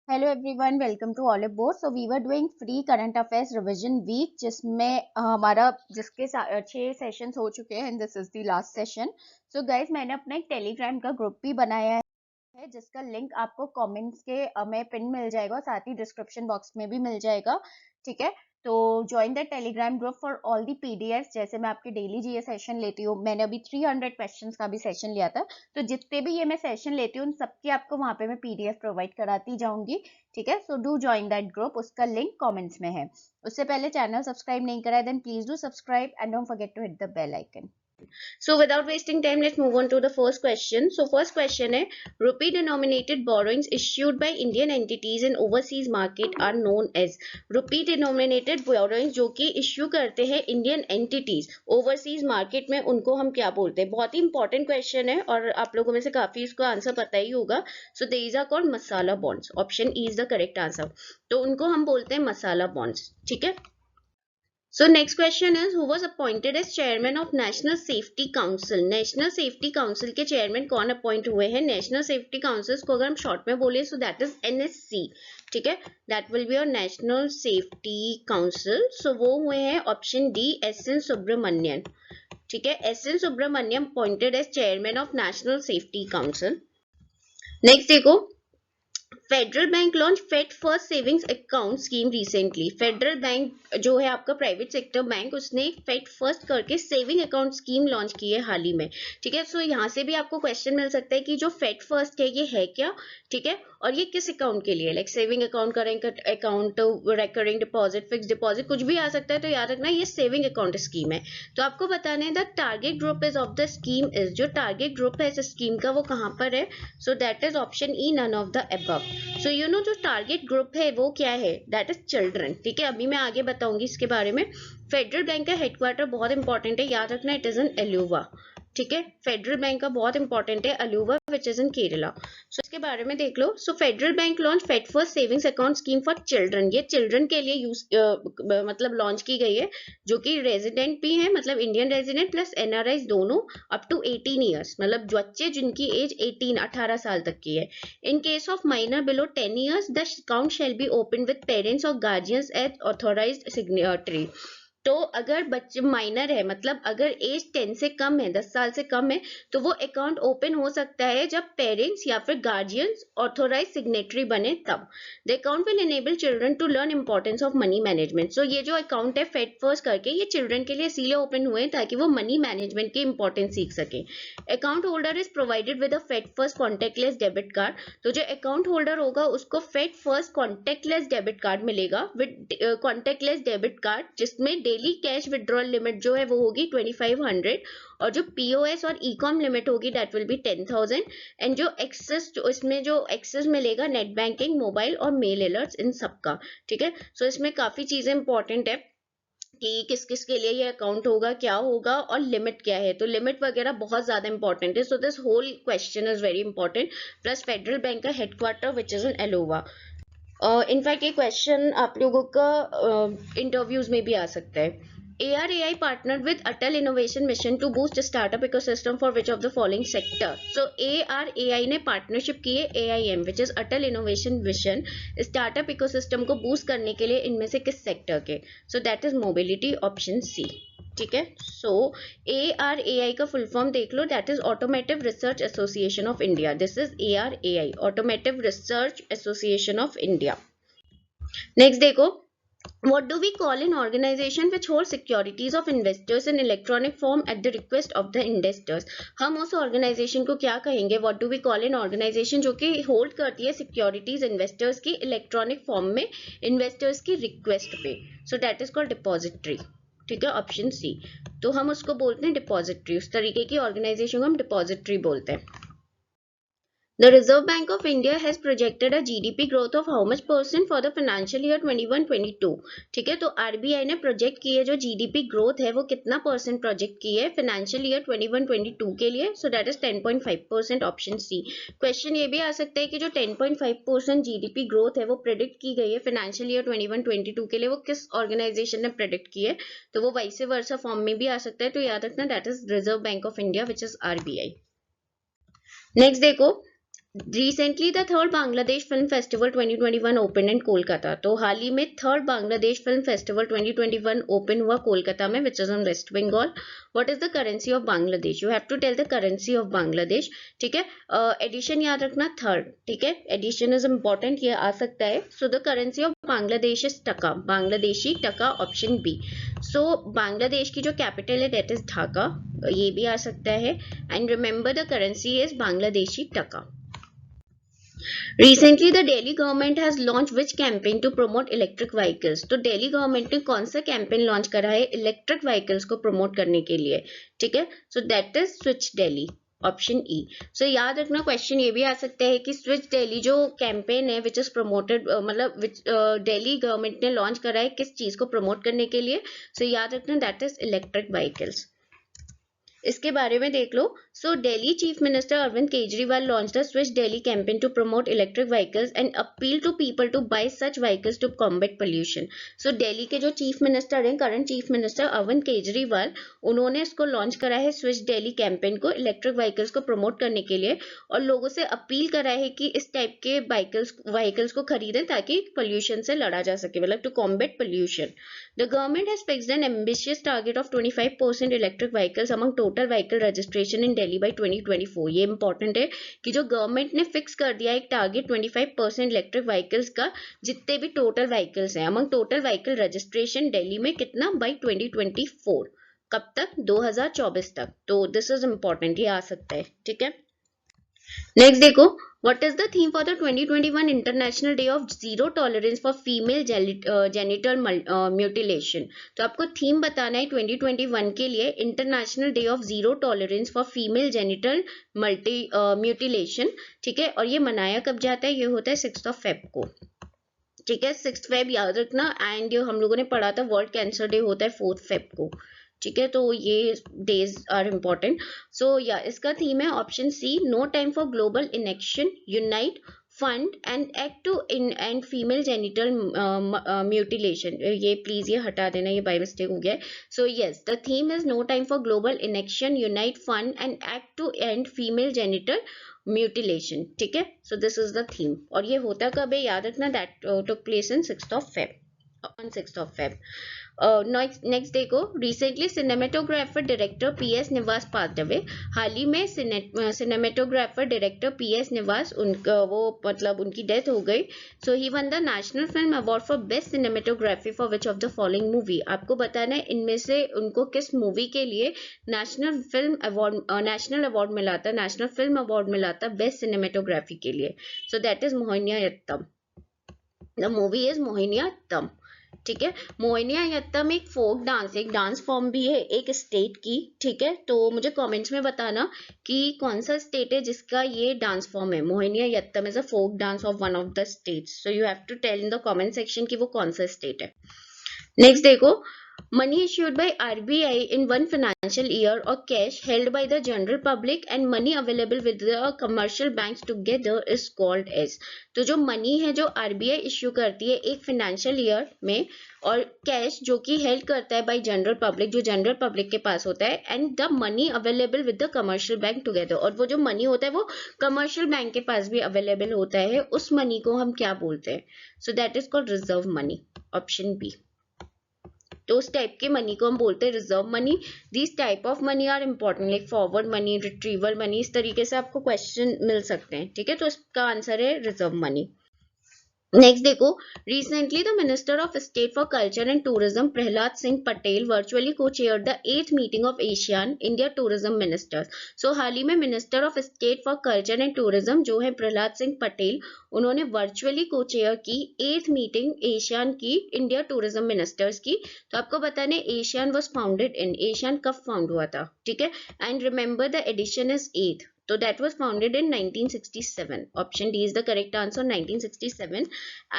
Hello everyone, welcome to Oliveboard. So we were doing free current affairs revision week, जिसमें हमारा जिसके 6 sessions हो चुके हैं and this is the last session. So guys, मैंने अपना एक टेलीग्राम का ग्रुप भी बनाया है जिसका लिंक आपको कमेंट्स के में पिन मिल जाएगा और साथ ही डिस्क्रिप्शन बॉक्स में भी मिल जाएगा। ठीक है, तो join the Telegram group for all the PDF. जैसे मैं आपके डेली जीए सेशन लेती हूँ, मैंने अभी 300 क्वेश्चंस का भी सेशन लिया था, तो जितने भी ये मैं सेशन लेती हूँ उन सबके आपको वहां पे मैं पीडीएफ प्रोवाइड कराती जाऊंगी। ठीक है, so do join that group, उसका लिंक कमेंट्स में है। उससे पहले चैनल सब्सक्राइब नहीं करा है then please do subscribe and don't forget to hit the bell icon. So without wasting time, let's move on to the first question. So first question है, rupee denominated borrowings issued by Indian entities in overseas market are known as। rupee denominated borrowings जो कि issue करते हैं Indian entities overseas market में, उनको हम क्या बोलते हैं? बहुत ही important question है और आप लोगों में से काफी इसको आंसर पता ही होगा। So these are called masala bonds. Option E is the correct answer. तो उनको हम बोलते हैं masala bonds. ठीक है। So next question is, who was appointed as chairman of National Safety Council? National Safety Council के chairman कौन appoint हुए हैं? National Safety Council को अगर हम शॉर्ट में बोले so that is NSC. ठीक है, that will be your National Safety Council. So वो हुए हैं ऑप्शन डी S.N. सुब्रमण्यन। ठीक है, S.N. Subramaniam appointed as chairman of national safety council. Next देखो, federal bank launch fed first savings account scheme recently. Federal bank जो है आपका private sector bank, उसने फेड फर्स्ट करके सेविंग अकाउंट स्कीम लॉन्च की है हाल ही में। ठीक है, सो यहाँ से भी आपको क्वेश्चन मिल सकता है कि जो फेड फर्स्ट है ये है क्या। ठीक है, और ये किस अकाउंट के लिए, like saving account, current account, recurring deposit, fix deposit, कुछ भी आ सकता है। तो याद रखना ये सेविंग अकाउंट स्कीम है। तो आपको बताना है the target group is of the scheme is, जो टारगेट ग्रुप है इस स्कीम का वो कहाँ पर है? So that is option E none of the above. So you know जो टारगेट ग्रुप है वो क्या है? That is children. ठीक है, अभी मैं आगे बताऊंगी इसके बारे में। फेडरल बैंक का हेडक्वार्टर बहुत इंपॉर्टेंट है, याद रखना इट इज इन एल्यूवा। ठीक है, फेडरल बैंक का बहुत इंपॉर्टेंट है, अलुवा विच इज इन केरला। सो इसके बारे में देख लो। So federal bank launch fed first savings account scheme for children. ये चिल्ड्रन के लिए यूज मतलब लॉन्च की गई है, जो कि रेजिडेंट भी है, मतलब इंडियन रेजिडेंट प्लस एनआरआई दोनों, अप टू 18 ईयर्स, मतलब बच्चे जिनकी एज 18 साल तक की है। In case of minor below 10 years the account shall be open with parents और गार्जियंस एज ऑथोराइज्ड सिग्नेटरी। तो अगर बच्चे माइनर है, मतलब अगर एज 10 से कम है, 10 साल से कम है, तो वो अकाउंट ओपन हो सकता है जब पेरेंट्स या फिर गार्जियंस ऑथोराइज सिग्नेटरी बने तब। The account will enable children to learn importance of money management. So ये जो अकाउंट है फेड फर्स्ट करके, ये चिल्ड्रन के लिए इसीलिए ओपन हुए ताकि वो मनी मैनेजमेंट की इंपॉर्टेंस सीख सके। Account holder is provided with a Fed First contactless debit card. तो जो अकाउंट होल्डर होगा उसको Fed First contactless debit card मिलेगा, विद कॉन्टेक्टलेस डेबिट कार्ड, जिसमें डेली कैश विड्रॉल लिमिट जो है वो होगी 2500, और जो पीओएस और ई कॉम लिमिट होगी दैट विल बी 10,000। एंड जो एक्सेस, जो इसमें जो एक्सेस मिलेगा नेट बैंकिंग, मोबाइल और मेल अलर्ट्स, इन सबका। ठीक है, सो इसमें काफी चीजें इंपॉर्टेंट है कि किस किस के लिए ये अकाउंट होगा, क्या होगा और लिमिट क्या है। तो लिमिट वगैरह बहुत ज्यादा इंपॉर्टेंट है। So this whole question is very important. Plus federal bank का headquarter which is in Aluva. In fact ये क्वेश्चन आप लोगों का इंटरव्यूज में भी आ सकता है। ARAI partnered with Atal Innovation Mission to boost startup ecosystem for which of the following sector? So ARAI ने पार्टनरशिप की है AIM which is Atal Innovation Mission startup ecosystem को बूस्ट करने के लिए, इनमें से किस सेक्टर के? So that is mobility, option C. ठीक है, सो ARAI का फुल फॉर्म देख लो, that is automotive research association of India. This is ARAI, automotive research association of India. Next देखो, what do we call an organization which holds securities of investors in electronic form at the request of the investors? हम उस organisation को क्या कहेंगे? what do we call an organization जो कि hold करती है सिक्योरिटीज इन्वेस्टर्स की इलेक्ट्रॉनिक फॉर्म में, इन्वेस्टर्स की रिक्वेस्ट पे। सो दैट इज कॉल्ड डिपॉजिटरी। ठीक है, ऑप्शन सी। तो हम उसको बोलते हैं डिपॉजिटरी, उस तरीके की ऑर्गेनाइजेशन को हम डिपॉजिटरी बोलते हैं। The Reserve Bank of India has projected a GDP growth of how much percent for the financial year 21-22? ठीक है, तो RBI ने प्रोजेक्ट की है जो GDP ग्रोथ है वो कितना परसेंट प्रोजेक्ट की है फाइनेंशियल ईयर 21-22 के लिए? So that is 10.5%, option C. Question ये भी आ सकता है कि जो 10.5% GDP ग्रोथ है वो प्रेडिक्ट की गई है फाइनेंशियल ईयर 21-22 के लिए, वो किस ऑर्गेनाइजेशन ने प्रेडिक्ट की है? तो वो वाइस वर्सा फॉर्म में भी आ सकता है, तो याद रखना that is reserve bank of India which is RBI। Next देखो, recently the third Bangladesh film festival 2021 open in Kolkata. तो हाल ही में third Bangladesh film festival 2021 open हुआ कोलकाता में, which is on West Bengal. What is the currency of Bangladesh? You have to tell the currency of Bangladesh. ठीक है, addition याद रखना थर्ड। ठीक है, एडिशन इज इंपॉर्टेंट, ये आ सकता है। So the currency of Bangladesh is टका, बांग्लादेशी टका, ऑप्शन बी। सो बांग्लादेश की जो कैपिटल है दैट इज ढाका, ये भी आ सकता है। And remember the currency is Bangladeshi टका। Recently, the Delhi government has launched which campaign to promote electric vehicles? तो दिल्ली गवर्नमेंट ने कौन सा कैंपेन लॉन्च करा है इलेक्ट्रिक व्हीकल्स को प्रमोट करने के लिए? ठीक है, so that is switch Delhi, option E. So याद रखना, क्वेश्चन ये भी आ सकता है कि स्विच दिल्ली जो कैंपेन है विच इज प्रमोटेड, मतलब विच दिल्ली गवर्नमेंट ने लॉन्च करा है किस चीज को प्रमोट करने के लिए? सो याद रखना दैट इज इलेक्ट्रिक व्हीकल्स। इसके बारे में देख लो। So Delhi chief minister Arvind Kejriwal launch the switch Delhi campaign to promote electric vehicles and appeal to people to buy such vehicles to combat pollution. So Delhi के जो चीफ मिनिस्टर हैं, current chief minister Arvind Kejriwal, उन्होंने इसको लॉन्च करा है स्विच दिल्ली कैंपेन को electric vehicles को promote करने के लिए, और लोगों से अपील करा है कि इस टाइप के व्हीकल्स को खरीदें ताकि पोल्यूशन से लड़ा जा सके, मतलब to combat pollution. The government has fixed an ambitious target of 25% electric vehicles among total vehicle registration in Delhi by 2024। ये important है कि जो गवर्नमेंट ने फिक्स कर दिया एक टारगेट 25% इलेक्ट्रिक व्हीकल्स का, जितने भी टोटल व्हीकल्स हैं among total vehicle registration Delhi में, कितना? बाय 2024। कब तक? 2024 तक। तो दिस इज इंपॉर्टेंट, ये आ सकता है। ठीक है, नेक्स्ट देखो, what is the theme for the 2021 international day of zero tolerance for female genital mutilation? तो आपको थीम बताना है 2021 के लिए international day of zero tolerance for female genital mutilation. ठीक है, और ये मनाया कब जाता है? ये होता है 6 फेब को। ठीक है, 6 फेब याद रखना। एंड हम लोगों ने पढ़ा था वर्ल्ड कैंसर डे होता है 4 फेब को। ठीक है, तो ये डेज आर इम्पोर्टेंट। सो या इसका थीम है option C, no time for global inaction, unite, fund and act to in end female genital mutilation. ये प्लीज ये हटा देना, ये बाय मिस्टेक हो गया है। So yes, the theme is no time for global inaction, unite, fund and act to end female genital mutilation. ठीक है, so this is the theme, और ये होता कब है? याद रखना that took place in 6 Feb, on 6 Feb. Next देखो, रिसेंटली सिनेमेटोग्राफर डायरेक्टर पीएस निवास पास्ड अवे। हाल ही में सिनेमेटोग्राफर डायरेक्टर पीएस निवास, उनका वो मतलब उनकी डेथ हो गई। So he won the national film award for best cinematography for which of the following movie? आपको बताना है इनमें से उनको किस मूवी के लिए नेशनल अवार्ड मिला था, नेशनल फिल्म अवार्ड मिला था बेस्ट सिनेमेटोग्राफी के लिए। So that is Mohiniyattam, the movie is Mohiniyattam. ठीक है, मोहिनीअट्टम एक फोक डांस, एक डांस फॉर्म भी है एक स्टेट की। ठीक है, तो मुझे कमेंट्स में बताना कि कौन सा स्टेट है जिसका ये डांस फॉर्म है। Mohiniyattam is a folk dance of one of the states, so you have to tell in the comment section कि वो कौन सा स्टेट है। नेक्स्ट देखो, money issued by RBI in one financial year or cash held by the general public and money available with the commercial banks together is called as। तो जो money है जो RBI इश्यू करती है एक financial year में, और cash जो कि हेल्ड करता है बाय जनरल पब्लिक, जो जनरल पब्लिक के पास होता है, and the money available with the commercial bank together, और वो जो मनी होता है वो कमर्शियल बैंक के पास भी अवेलेबल होता है, उस मनी को हम क्या बोलते हैं? So that is called reserve money, option B. तो उस टाइप के मनी को हम बोलते हैं reserve money. This type of money are important, like forward money, retrieval money, इस तरीके से आपको क्वेश्चन मिल सकते हैं। ठीक है, तो इसका आंसर है रिजर्व मनी। नेक्स्ट देखो, recently the minister of state for culture and tourism Prahlad Singh Patel virtually co chair the 8th meeting of ASEAN India tourism ministers. So हाल ही में minister of state for culture and tourism जो है प्रहलाद सिंह पटेल, उन्होंने virtually co chair की 8th meeting ASEAN की India tourism ministers की। तो आपको बताने ASEAN was founded in, ASEAN कब फाउंड हुआ था? ठीक है, and remember the edition is 8th, so that was founded in 1967. Option D is the correct answer, 1967.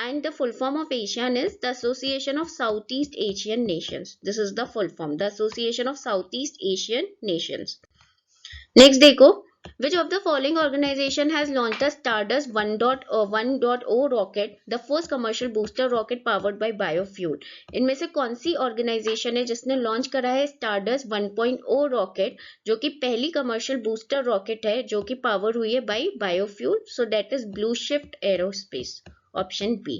And the full form of ASEAN is the Association of Southeast Asian Nations. This is the full form, the Association of Southeast Asian Nations. Next देखो, Which of the following organization has launched the Stardust 1.0 rocket, the first commercial booster rocket powered by biofuel? इनमें से कौन सी organisation है जिसने launch करा है Stardust 1.0 rocket, जो कि पहली कमर्शियल बूस्टर रॉकेट है जो कि पावर हुई है by biofuel? So that is Blue Shift aerospace, option B,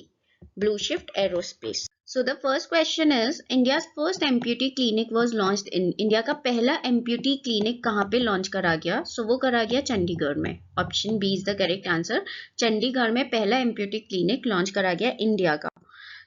Blue Shift aerospace. So the first question is, India's first amputee clinic was launched in. India का पहला amputee clinic कहाँ पे launch करा गया? So वो करा गया चंडीगढ़ में. Option B is the correct answer. Chandigarh में पहला amputee clinic लॉन्च करा गया इंडिया का.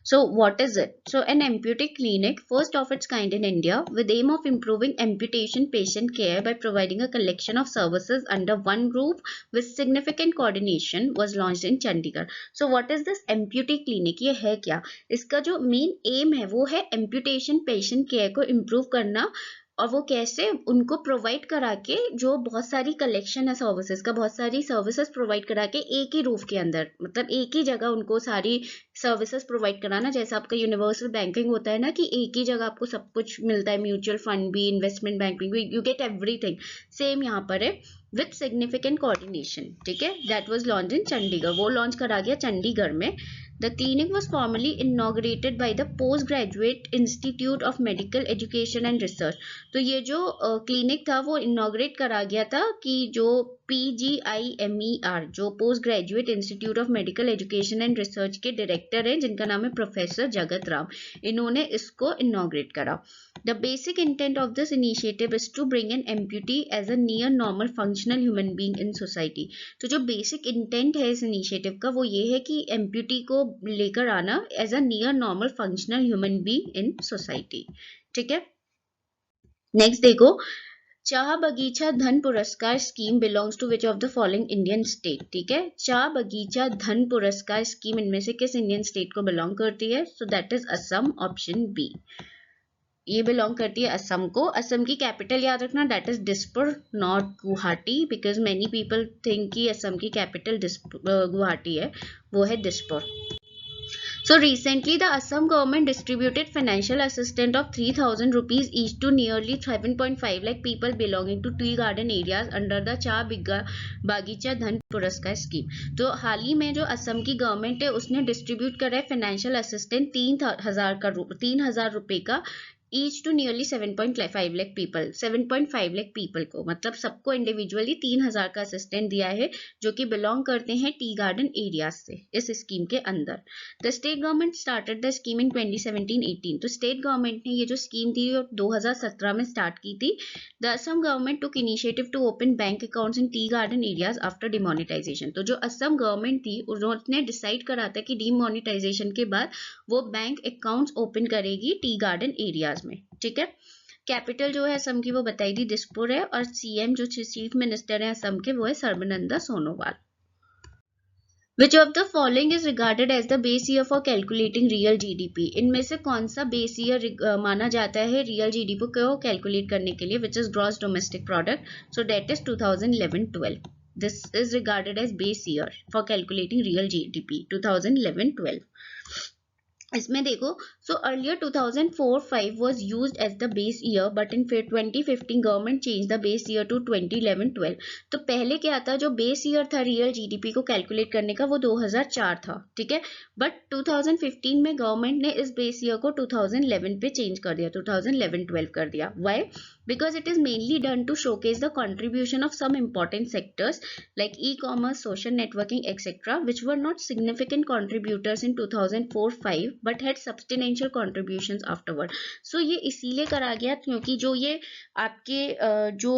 So what is it? So an amputee clinic, first of its kind in India, with aim of improving amputation patient care by providing a collection of services under one roof with significant coordination, was launched in Chandigarh. So what is this amputee clinic? ये है क्या? इसका जो main aim है वो है amputation patient care को improve करना, और वो कैसे? उनको प्रोवाइड करा के जो बहुत सारी कलेक्शन है सर्विसेज का, बहुत सारी सर्विसेज प्रोवाइड करा के एक ही रूफ के अंदर, मतलब एक ही जगह उनको सारी सर्विसेज प्रोवाइड कराना. जैसा आपका यूनिवर्सल बैंकिंग होता है ना कि एक ही जगह आपको सब कुछ मिलता है, म्यूचुअल फंड भी, इन्वेस्टमेंट बैंकिंग भी, यू गेट एवरीथिंग. सेम यहाँ पर है विथ सिग्निफिकेंट कोऑर्डिनेशन. ठीक है, that was launch in Chandigarh. वो लॉन्च करा गया चंडीगढ़ में. The clinic was formally inaugurated by the Postgraduate Institute of Medical Education and Research. तो ये जो क्लिनिक था वो इनॉग्रेट करा गया था कि जो PGIMER, जो post graduate institute of medical education and research के डायरेक्टर हैं, जिनका नाम है प्रोफेसर जगत राम, इन्होंने इसको इनॉग्रेट करा. The basic intent of this initiative is to bring an amputee as a near normal functional human being in society. तो जो बेसिक इंटेंट है इस इनिशिएटिव का वो ये है कि एम्प्यूटी को लेकर आना as a near normal functional human being in society. ठीक है, नेक्स्ट देखो, Chah Bagicha Dhan Puraskar scheme belongs to which of the following Indian state. ठीक है, चाह बगीचा धन पुरस्कार स्कीम इनमें से किस इंडियन स्टेट को बिलोंग करती है? So that is Assam, option B. ये बिलोंग करती है असम को. असम की कैपिटल याद रखना, that is Dispur, not Guwahati, because many people think कि असम की कैपिटल गुवाहाटी है, वो है Dispur. So recently, the Assam government distributed financial assistance of 3,000 rupees each to nearly 7.5 lakh people belonging to tea garden areas under the Cha Bagicha Dhan पुरस्कार scheme. तो हाल ही में जो असम की गवर्नमेंट है उसने डिस्ट्रीब्यूट करा है फाइनेंशियल असिस्टेंट 3,000 रुपए का each to nearly 7.5 lakh people, 7.5 lakh people को, मतलब सबको इंडिविजुअली 3,000 का असिस्टेंट दिया है जो कि बिलोंग करते हैं टी गार्डन एरियाज से इस स्कीम के अंदर. The state government started the scheme in 2017-18. तो स्टेट गवर्नमेंट ने ये जो स्कीम थी 2017 में स्टार्ट की थी. The Assam government took initiative to open bank accounts in tea garden areas after demonetisation. तो जो असम गवर्नमेंट थी उन्होंने डिसाइड करा था कि डिमोनेटाइजेशन के बाद वो बैंक अकाउंट्स ओपन करेगी टी गार्डन एरियाज में. ठीक है, कैपिटल जो है असम की वो बताई दी दिसपुर है, और सीएम जो चीफ मिनिस्टर है असम के वो है Sarbananda Sonowal. Which of the following is regarded as the base year for calculating real GDP? इनमें से कौन सा बेस ईयर माना जाता है रियल जीडीपी को कैलकुलेट करने के लिए? Which is gross domestic product. So date is 2011-12. This is regarded as base year for calculating real GDP 2011-12. इसमें देखो, so earlier 2004-5 was used as the base year, but in 2015 government change the base year to 2011-12. तो पहले क्या था, जो base year था real GDP को calculate करने का वो 2004 था. ठीक है, बट 2015 में गवर्नमेंट ने इस बेस ईयर को 2011 पे चेंज कर दिया, 2011-12 कर दिया. Y? Because it is mainly done to showcase the contribution of some important sectors like e-commerce, social networking, etc., which were not significant contributors in 2004-5 but had substantial contributions afterward. So ये इसीलिए करा गया क्योंकि जो ये आपके जो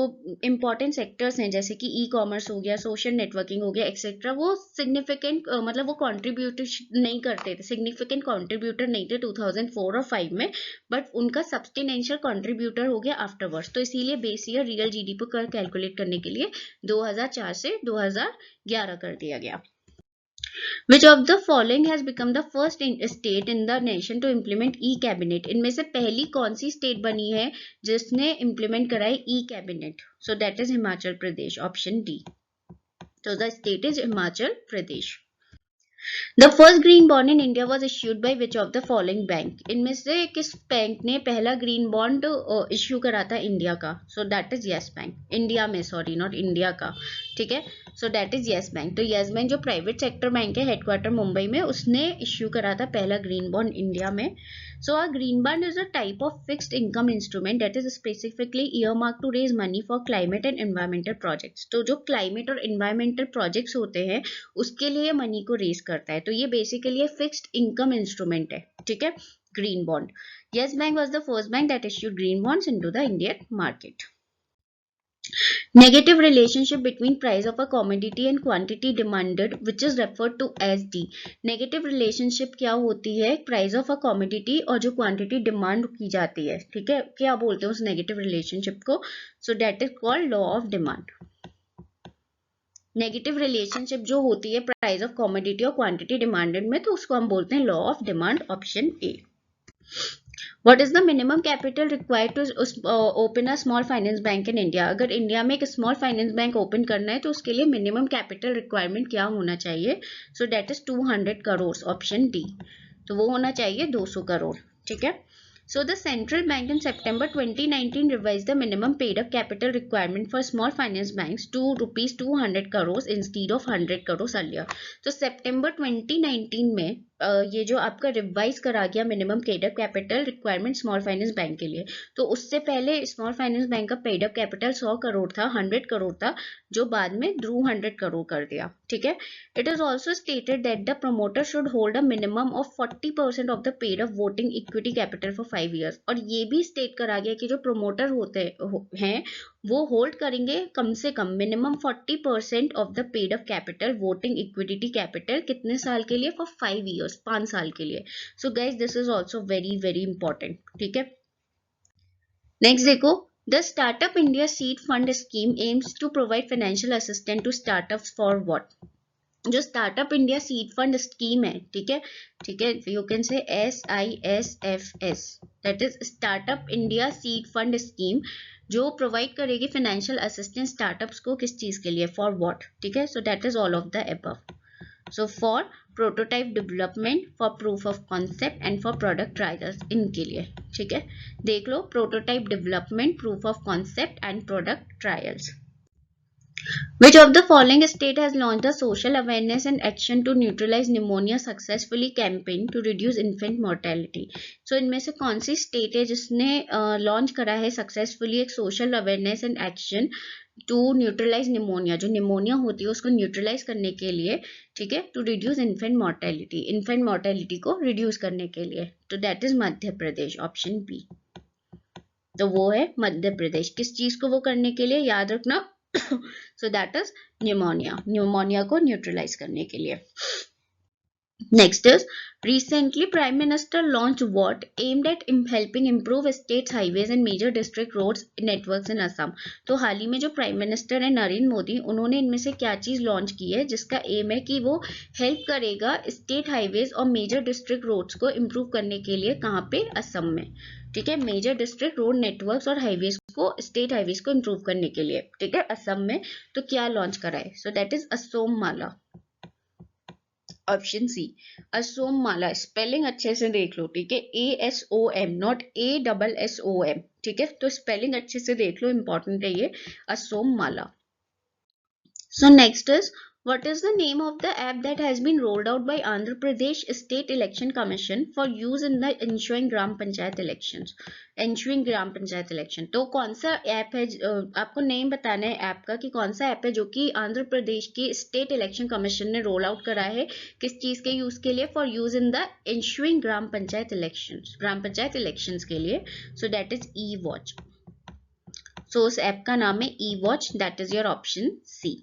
important sectors हैं जैसे कि e-commerce हो गया, social networking हो गया, etc., वो significant मतलब वो contribute नहीं करते थे, significant contributor नहीं थे 2004 और 5 में, but उनका substantial contributor हो गया afterwards. तो इसीलिए बेस ईयर रियल जीडीपी को कैलकुलेट करने के लिए 2004 से 2011 कर दिया गया. Which of the following has become the first state in the nation to implement e-cabinet? इनमें से पहली कौन सी स्टेट बनी है जिसने इम्प्लीमेंट कराई e-cabinet? So that is Himachal Pradesh, option D. So the state is Himachal Pradesh. The first green bond in India was issued by which of the following bank, इनमें से किस बैंक ने पहला ग्रीन बॉन्ड इश्यू करा था इंडिया का? So that is yes bank, India में, sorry not India का, ठीक है। So that is yes bank. तो येस बैंक जो प्राइवेट सेक्टर बैंक है, हेडक्वार्टर मुंबई में, उसने इश्यू करा था पहला ग्रीन बॉन्ड इंडिया में। So a green bond is a type of fixed income instrument that is specifically earmarked to raise money for climate and environmental projects. तो जो climate और environmental projects होते हैं उसके लिए मनी को रेज करता है। तो ये बेसिकली फिक्स्ड इनकम इंस्ट्रूमेंट है, ठीक है, green bond. Yes bank was the first bank that issued green bonds into the Indian market. Negative relationship between price of a commodity and quantity demanded, which is referred to as D. Negative relationship क्या होती है price of a commodity और जो quantity demand की जाती है, ठीक है, क्या बोलते हैं उस negative relationship को? So that is called law of demand. Negative relationship जो होती है प्राइस ऑफ कॉमोडिटी और क्वांटिटी डिमांडेड में, तो उसको हम बोलते हैं law of demand, option A. What is the minimum capital required to open a small finance bank in India? अगर इंडिया में एक स्मॉल फाइनेंस बैंक ओपन करना है तो उसके लिए मिनिमम कैपिटल रिक्वायरमेंट क्या होना चाहिए? सो that is 200 crore, option D. तो वो होना चाहिए 200 करोड़, ठीक है। So the central bank in September 2019 revised the minimum paid up capital requirement for small finance banks to rupees 200 crores instead of 100 crores earlier. तो September 2019 में ये जो आपका रिवाइज करा गया minimum paid up capital requirement small Finance bank के लिए, तो उससे पहले स्मॉल फाइनेंस बैंक का पेड अप कैपिटल 100 करोड़ था, 100 करोड़ था, जो बाद में 200 करोड़ कर दिया, ठीक है। It is also stated that the promoter should hold a minimum of 40% of the paid up voting equity capital for 5 years। और ये भी स्टेट करा गया कि जो प्रमोटर होते हैं वो होल्ड करेंगे कम से कम minimum 40% of the paid up capital voting equity capital कितने साल के लिए? फॉर 5 years, 5 साल के लिए। So guys this is also very very important, ठीक है। नेक्स्ट देखो, the startup India seed fund scheme aims to provide financial assistance to startups for what? जो startup India seed fund scheme है, ठीक है, ठीक है, you can say SISFS, that is startup India seed fund scheme, जो provide करेगी financial assistance startups को किस चीज के लिए? फॉर व्हाट, ठीक है। So that is all of the above. So for prototype development, for proof of concept and for product trials, इनके लिए, ठीक है। देख लो, prototype development, proof of concept and product trials. Which of the following state has launched a social awareness and action to neutralize pneumonia successfully campaign to reduce infant mortality? So इनमें से कौन सी state है जिसने launch करा है successfully एक social awareness and action to neutralise pneumonia, जो pneumonia होती है उसको न्यूट्रलाइज करने के लिए, ठीक है, to reduce infant mortality, infant mortality को रिड्यूस करने के लिए। तो that is Madhya Pradesh, option B. तो वो है मध्य प्रदेश। किस चीज को वो करने के लिए? याद रखना, so that is pneumonia को न्यूट्रलाइज करने के लिए। Next is, recently Prime Minister launched what aimed at helping improve states highways and major district roads networks in Assam। तो हाल ही में जो प्राइम मिनिस्टर है नरेंद्र मोदी, उन्होंने इनमें से क्या चीज लॉन्च की है जिसका एम है कि वो हेल्प करेगा स्टेट हाईवेज और मेजर डिस्ट्रिक्ट रोड्स को इम्प्रूव करने के लिए? कहाँ पे? असम में, ठीक है। मेजर डिस्ट्रिक्ट रोड नेटवर्क्स और हाईवेज को, स्टेट हाईवेज को इम्प्रूव करने के लिए, ठीक है, असम में। तो क्या लॉन्च करा है? So that is Asom Mala, option C, Asom Mala. Spelling अच्छे से देख लो, ठीक है, ASOM, नॉट ASSOM, ठीक है। तो स्पेलिंग अच्छे से देख लो, इंपॉर्टेंट है ये, Asom Mala. So next is, what is the name of the app that has been rolled out by Andhra Pradesh State Election Commission for use in the ensuing gram panchayat elections? ensuing gram panchayat election, तो कौन सा app है? आपको name बताना है app का कि कौन सा ऐप है जो कि आंध्र प्रदेश की स्टेट इलेक्शन कमीशन ने रोल आउट करा है, किस चीज के यूज के लिए? For use in the ensuing gram panchayat elections, gram panchayat elections के लिए। So that is E-Watch। सो उस ऐप का नाम है E-Watch, that is your option C.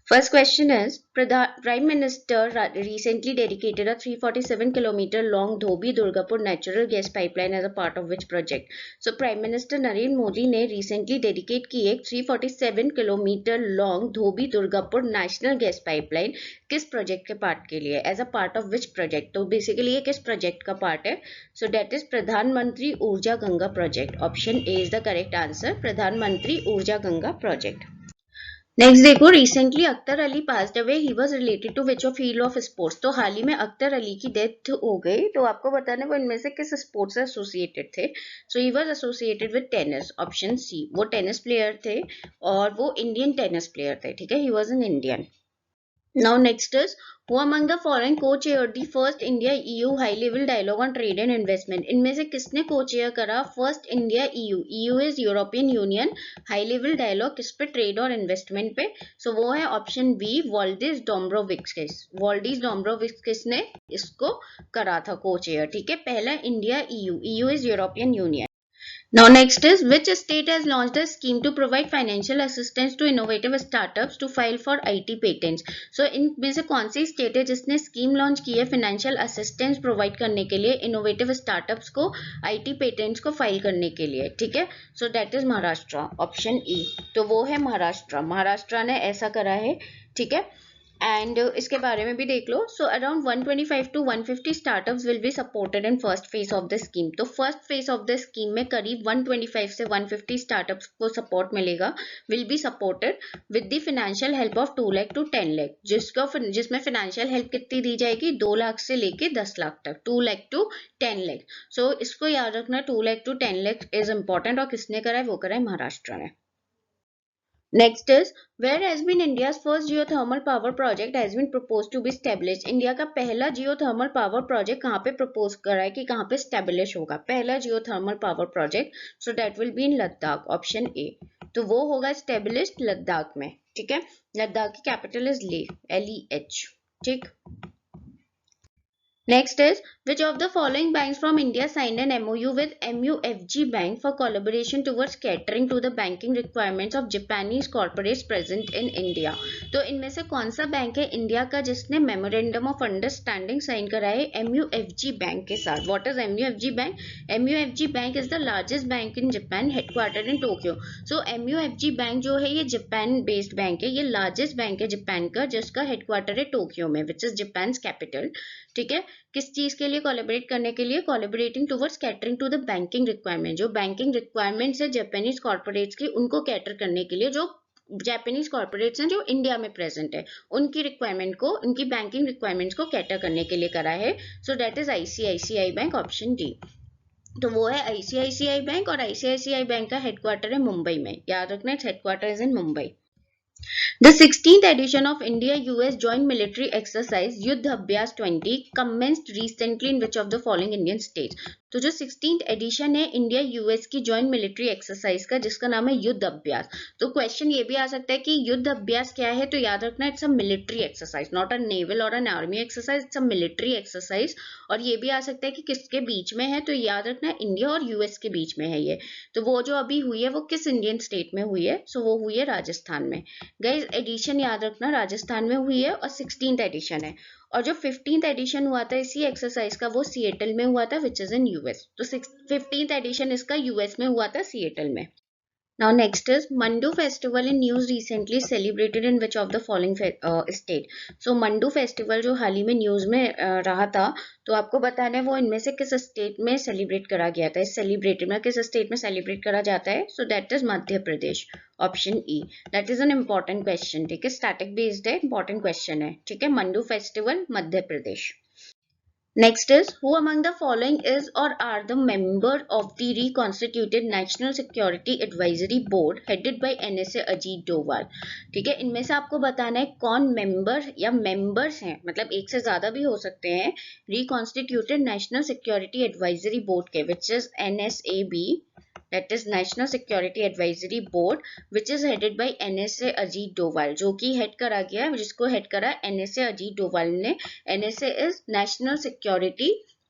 First question is, Prime Minister recently dedicated a 347-kilometer long Dhobi-Durgapur natural gas pipeline as a part of which project? So Prime Minister Narendra Modi ने recently dedicate की एक 347-kilometer long Dhobi-Durgapur national gas pipeline किस project के part के लिए? As a part of which project? तो basically ये किस project का part है? So that is प्रधानमंत्री Urja Ganga project. Option A is the correct answer, Pradhan Mantri Urja Ganga project. Next देखो, recently Akhtar Ali passed away, he was related to which of field of sports. तो हाल ही में अख्तर अली की डेथ हो गई, तो आपको बताना है वो इनमें से किस स्पोर्ट्स से एसोसिएटेड थे। So he was associated with tennis, option C, वो टेनिस प्लेयर थे और वो इंडियन टेनिस प्लेयर थे, ठीक है, he was an Indian. Now next is, who among the following co-chaired the first India EU high level dialogue on trade and investment? इनमें से किसने co-chair करा first India EU? EU is European Union high level dialogue, किस पे, trade और investment पे। so वो है option B, Valdis Dombrovskis। Valdis Dombrovskis ने इसको करा था co-chair, ठीक है। पहला India EU, EU is European Union। Now next is, which state has launched a scheme to provide financial assistance to innovative startups to file for IT patents? So इनमें से कौन सी स्टेट है जिसने स्कीम लॉन्च की है financial assistance provide करने के लिए इनोवेटिव स्टार्टअप्स को आईटी पेटेंट्स को फाइल करने के लिए, ठीक है। So that is Maharashtra, option E. तो वो है महाराष्ट्र, महाराष्ट्र ने ऐसा करा है, ठीक है। एंड इसके बारे में भी देख लो। So around 125 to 150 startups will be supported in first phase of the scheme. तो first phase of the scheme में करीब 125 से 150 स्टार्टअप्स को सपोर्ट मिलेगा, will be supported with the financial help of 2 lakh to 10 lakh, जिसमें फाइनेंशियल हेल्प कितनी दी जाएगी, 2 लाख से लेके 10 लाख तक, 2 लाख टू 10 लाख। सो इसको याद रखना, 2 lakh to 10 lakh is important. और किसने करा है, वो करा है महाराष्ट्र ने। Next is, where has been India's first geothermal power project has been proposed to be established? India का पहला geothermal power project कहाँ पे propose करा है कि कहाँ पे establish होगा, पहला geothermal power project? So that will be in Ladakh, option A। तो वो होगा established लद्दाख में, ठीक है। लद्दाख की capital is Leh, LEH, ठीक। Next is, which of the following banks from India signed an MOU with MUFG Bank for collaboration towards catering to the banking requirements of Japanese corporates present in India? तो इनमें से कौन सा bank है India का जिसने memorandum of understanding sign करा है MUFG बैंक के साथ? What is MUFG Bank? MUFG Bank is the largest bank in Japan, headquartered in Tokyo. So MUFG Bank जो है ये जापान बेस्ड बैंक है, ये लार्जेस्ट बैंक है जापान का जिसका हेडक्वार्टर है टोक्यो में, विच इज जापान कैपिटल, ठीक है। किस चीज के लिए कोलैबोरेट करने के लिए, collaborating towards catering to the banking requirement, जो बैंकिंग रिक्वायरमेंट्स है जापानीज कॉर्पोरेट्स की उनको कैटर करने के लिए, जो जापानीज कॉर्पोरेट्स हैं जो इंडिया में प्रेजेंट है उनकी रिक्वायरमेंट को, उनकी बैंकिंग रिक्वायरमेंट्स को कैटर करने के लिए करा है। So that is ICICI bank, option D. तो वो है आईसीआईसीआई बैंक, और आईसीआईसीआई बैंक का हेडक्वार्टर है मुंबई में, याद रखना, headquarter is in Mumbai. The 16th edition of India-US Joint Military Exercise Yuddh Abhyas 20 commenced recently in which of the following Indian states? तो जो 16th एडिशन है इंडिया यूएस की जॉइंट मिलिट्री एक्सरसाइज का जिसका नाम है युद्ध अभ्यास। तो क्वेश्चन ये भी आ सकता है कि युद्ध अभ्यास क्या है, तो याद रखना it's a military exercise, not a naval और an army exercise, it's a military exercise. और ये भी आ सकता है कि किसके बीच में है, तो याद रखना इंडिया और यूएस के बीच में है ये। तो वो जो अभी हुई है वो किस इंडियन स्टेट में हुई है, सो वो हुई है राजस्थान में। गाइस एडिशन याद रखना राजस्थान में हुई है और 16th एडिशन है। और जो 15th एडिशन हुआ था इसी एक्सरसाइज का वो सिएटल में हुआ था, विच इज इन यूएस। तो 15th एडिशन इसका यूएस में हुआ था, सिएटल में। Now next is, Mandu festival in news recently celebrated in which of the following state? So Mandu festival जो हाल ही में न्यूज में रहा था, तो आपको बताना है वो इनमें से किस स्टेट में सेलिब्रेट करा गया था, इस सेलिब्रेटेड में किस स्टेट में सेलिब्रेट करा जाता है? So that is Madhya Pradesh, option E. That is an important question, ठीक है, स्टैटिक बेस्ड है, इंपॉर्टेंट क्वेश्चन है, ठीक है। Mandu festival Madhya Pradesh. Next is, who among the following is or are the member of the reconstituted National Security Advisory Board headed by NSA Ajit Doval? ठीक है, इनमें से आपको बताना है कौन मेंबर या मेंबर्स हैं, मतलब एक से ज्यादा भी हो सकते हैं, reconstituted National Security Advisory Board के, which is NSAB, that is National Security Advisory Board, which is headed by NSA Ajit Doval, जो कि हेड करा गया, जिसको हेड करा NSA अजीत डोभाल ने। NSA is national security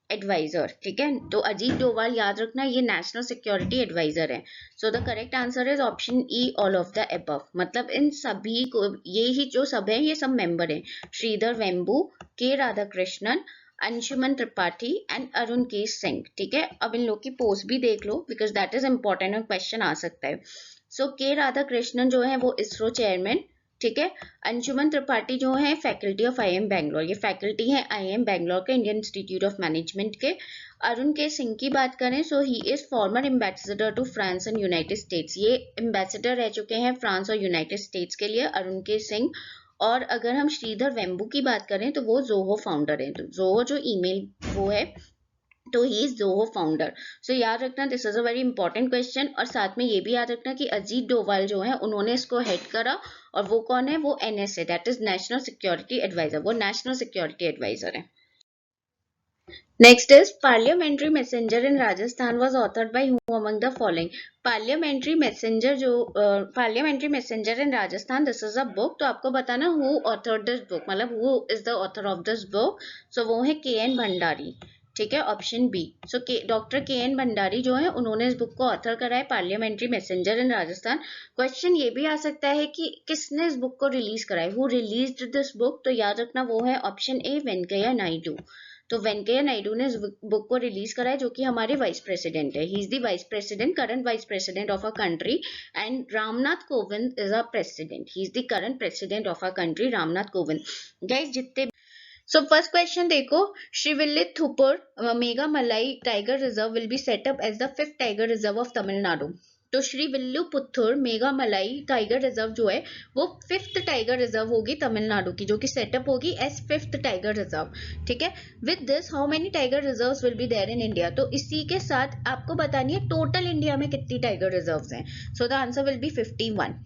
adviser, ठीक है। तो अजीत डोभाल याद रखना ये नेशनल सिक्योरिटी एडवाइजर है। सो the correct answer is option E, all of the above. मतलब इन सभी को, ये ही जो सब है ये सब मेंबर हैं, श्रीधर वेम्बू, के राधाकृष्णन, अंशुमन त्रिपाठी एंड अरुण के सिंह, ठीक है। अब इन लोग की पोस्ट भी देख लो बिकॉज दैट इज इंपॉर्टेंट और क्वेश्चन आ सकता है। सो के राधाकृष्णन जो है वो इसरो चेयरमैन, ठीक है। अंशुमन त्रिपाठी जो है फैकल्टी ऑफ IIM बैंगलोर, ये फैकल्टी है IIM बैंगलोर के इंडियन इंस्टीट्यूट ऑफ मैनेजमेंट के। अरुण के सिंह की बात करें so he is former ambassador to France and United States, ये एम्बेसडर रह चुके हैं फ्रांस और यूनाइटेड स्टेट्स के लिए, अरुण के सिंह। और अगर हम श्रीधर वेम्बू की बात करें तो वो जोहो फाउंडर है, तो जोहो जो ईमेल वो है, तो ही इज जोहो फाउंडर। सो याद रखना this is a very important question. और साथ में ये भी याद रखना कि अजीत डोभाल जो है उन्होंने इसको हेड करा, और वो कौन है, वो NSA, that is national security adviser, वो नेशनल सिक्योरिटी एडवाइजर है। Next is Parliamentary Messenger in Rajasthan was authored by who among the following? Parliamentary Messenger जो Parliamentary Messenger in Rajasthan, this is a book, तो आपको बताना who authored this book, मतलब who is the author of this book, so वो है KN Bhandari, ठीक है, option B. So doctor KN Bhandari जो है उन्होंने इस बुक को ऑथर करा है, parliamentary messenger in Rajasthan. Question ये भी आ सकता है कि किसने इस बुक को रिलीज करा है, हु रिलीज्ड दिस बुक, तो याद रखना वो है ऑप्शन ए, वेंकैया नायडू। तो वेंकैया नायडू ने इस बुक को रिलीज करा है, जो कि हमारे वाइस प्रेसिडेंट है, he is the vice president, current vice president of a country, and Ramnath Kovind is a president, he is the current president of a country, Ramnath Kovind. Guys जितने सो फर्स्ट क्वेश्चन देखो, Srivilliputhur Megamalai tiger reserve will be set up as the 5th tiger reserve of Tamil Nadu. तो Srivilliputhur Megamalai tiger reserve जो है वो 5th tiger reserve होगी तमिलनाडु की, जो कि सेटअप होगी एज 5th टाइगर रिजर्व, ठीक है। With this how many tiger reserves will be there in India, तो इसी के साथ आपको बतानी है टोटल इंडिया में कितनी टाइगर रिजर्व्स हैं। सो द आंसर विल बी 51।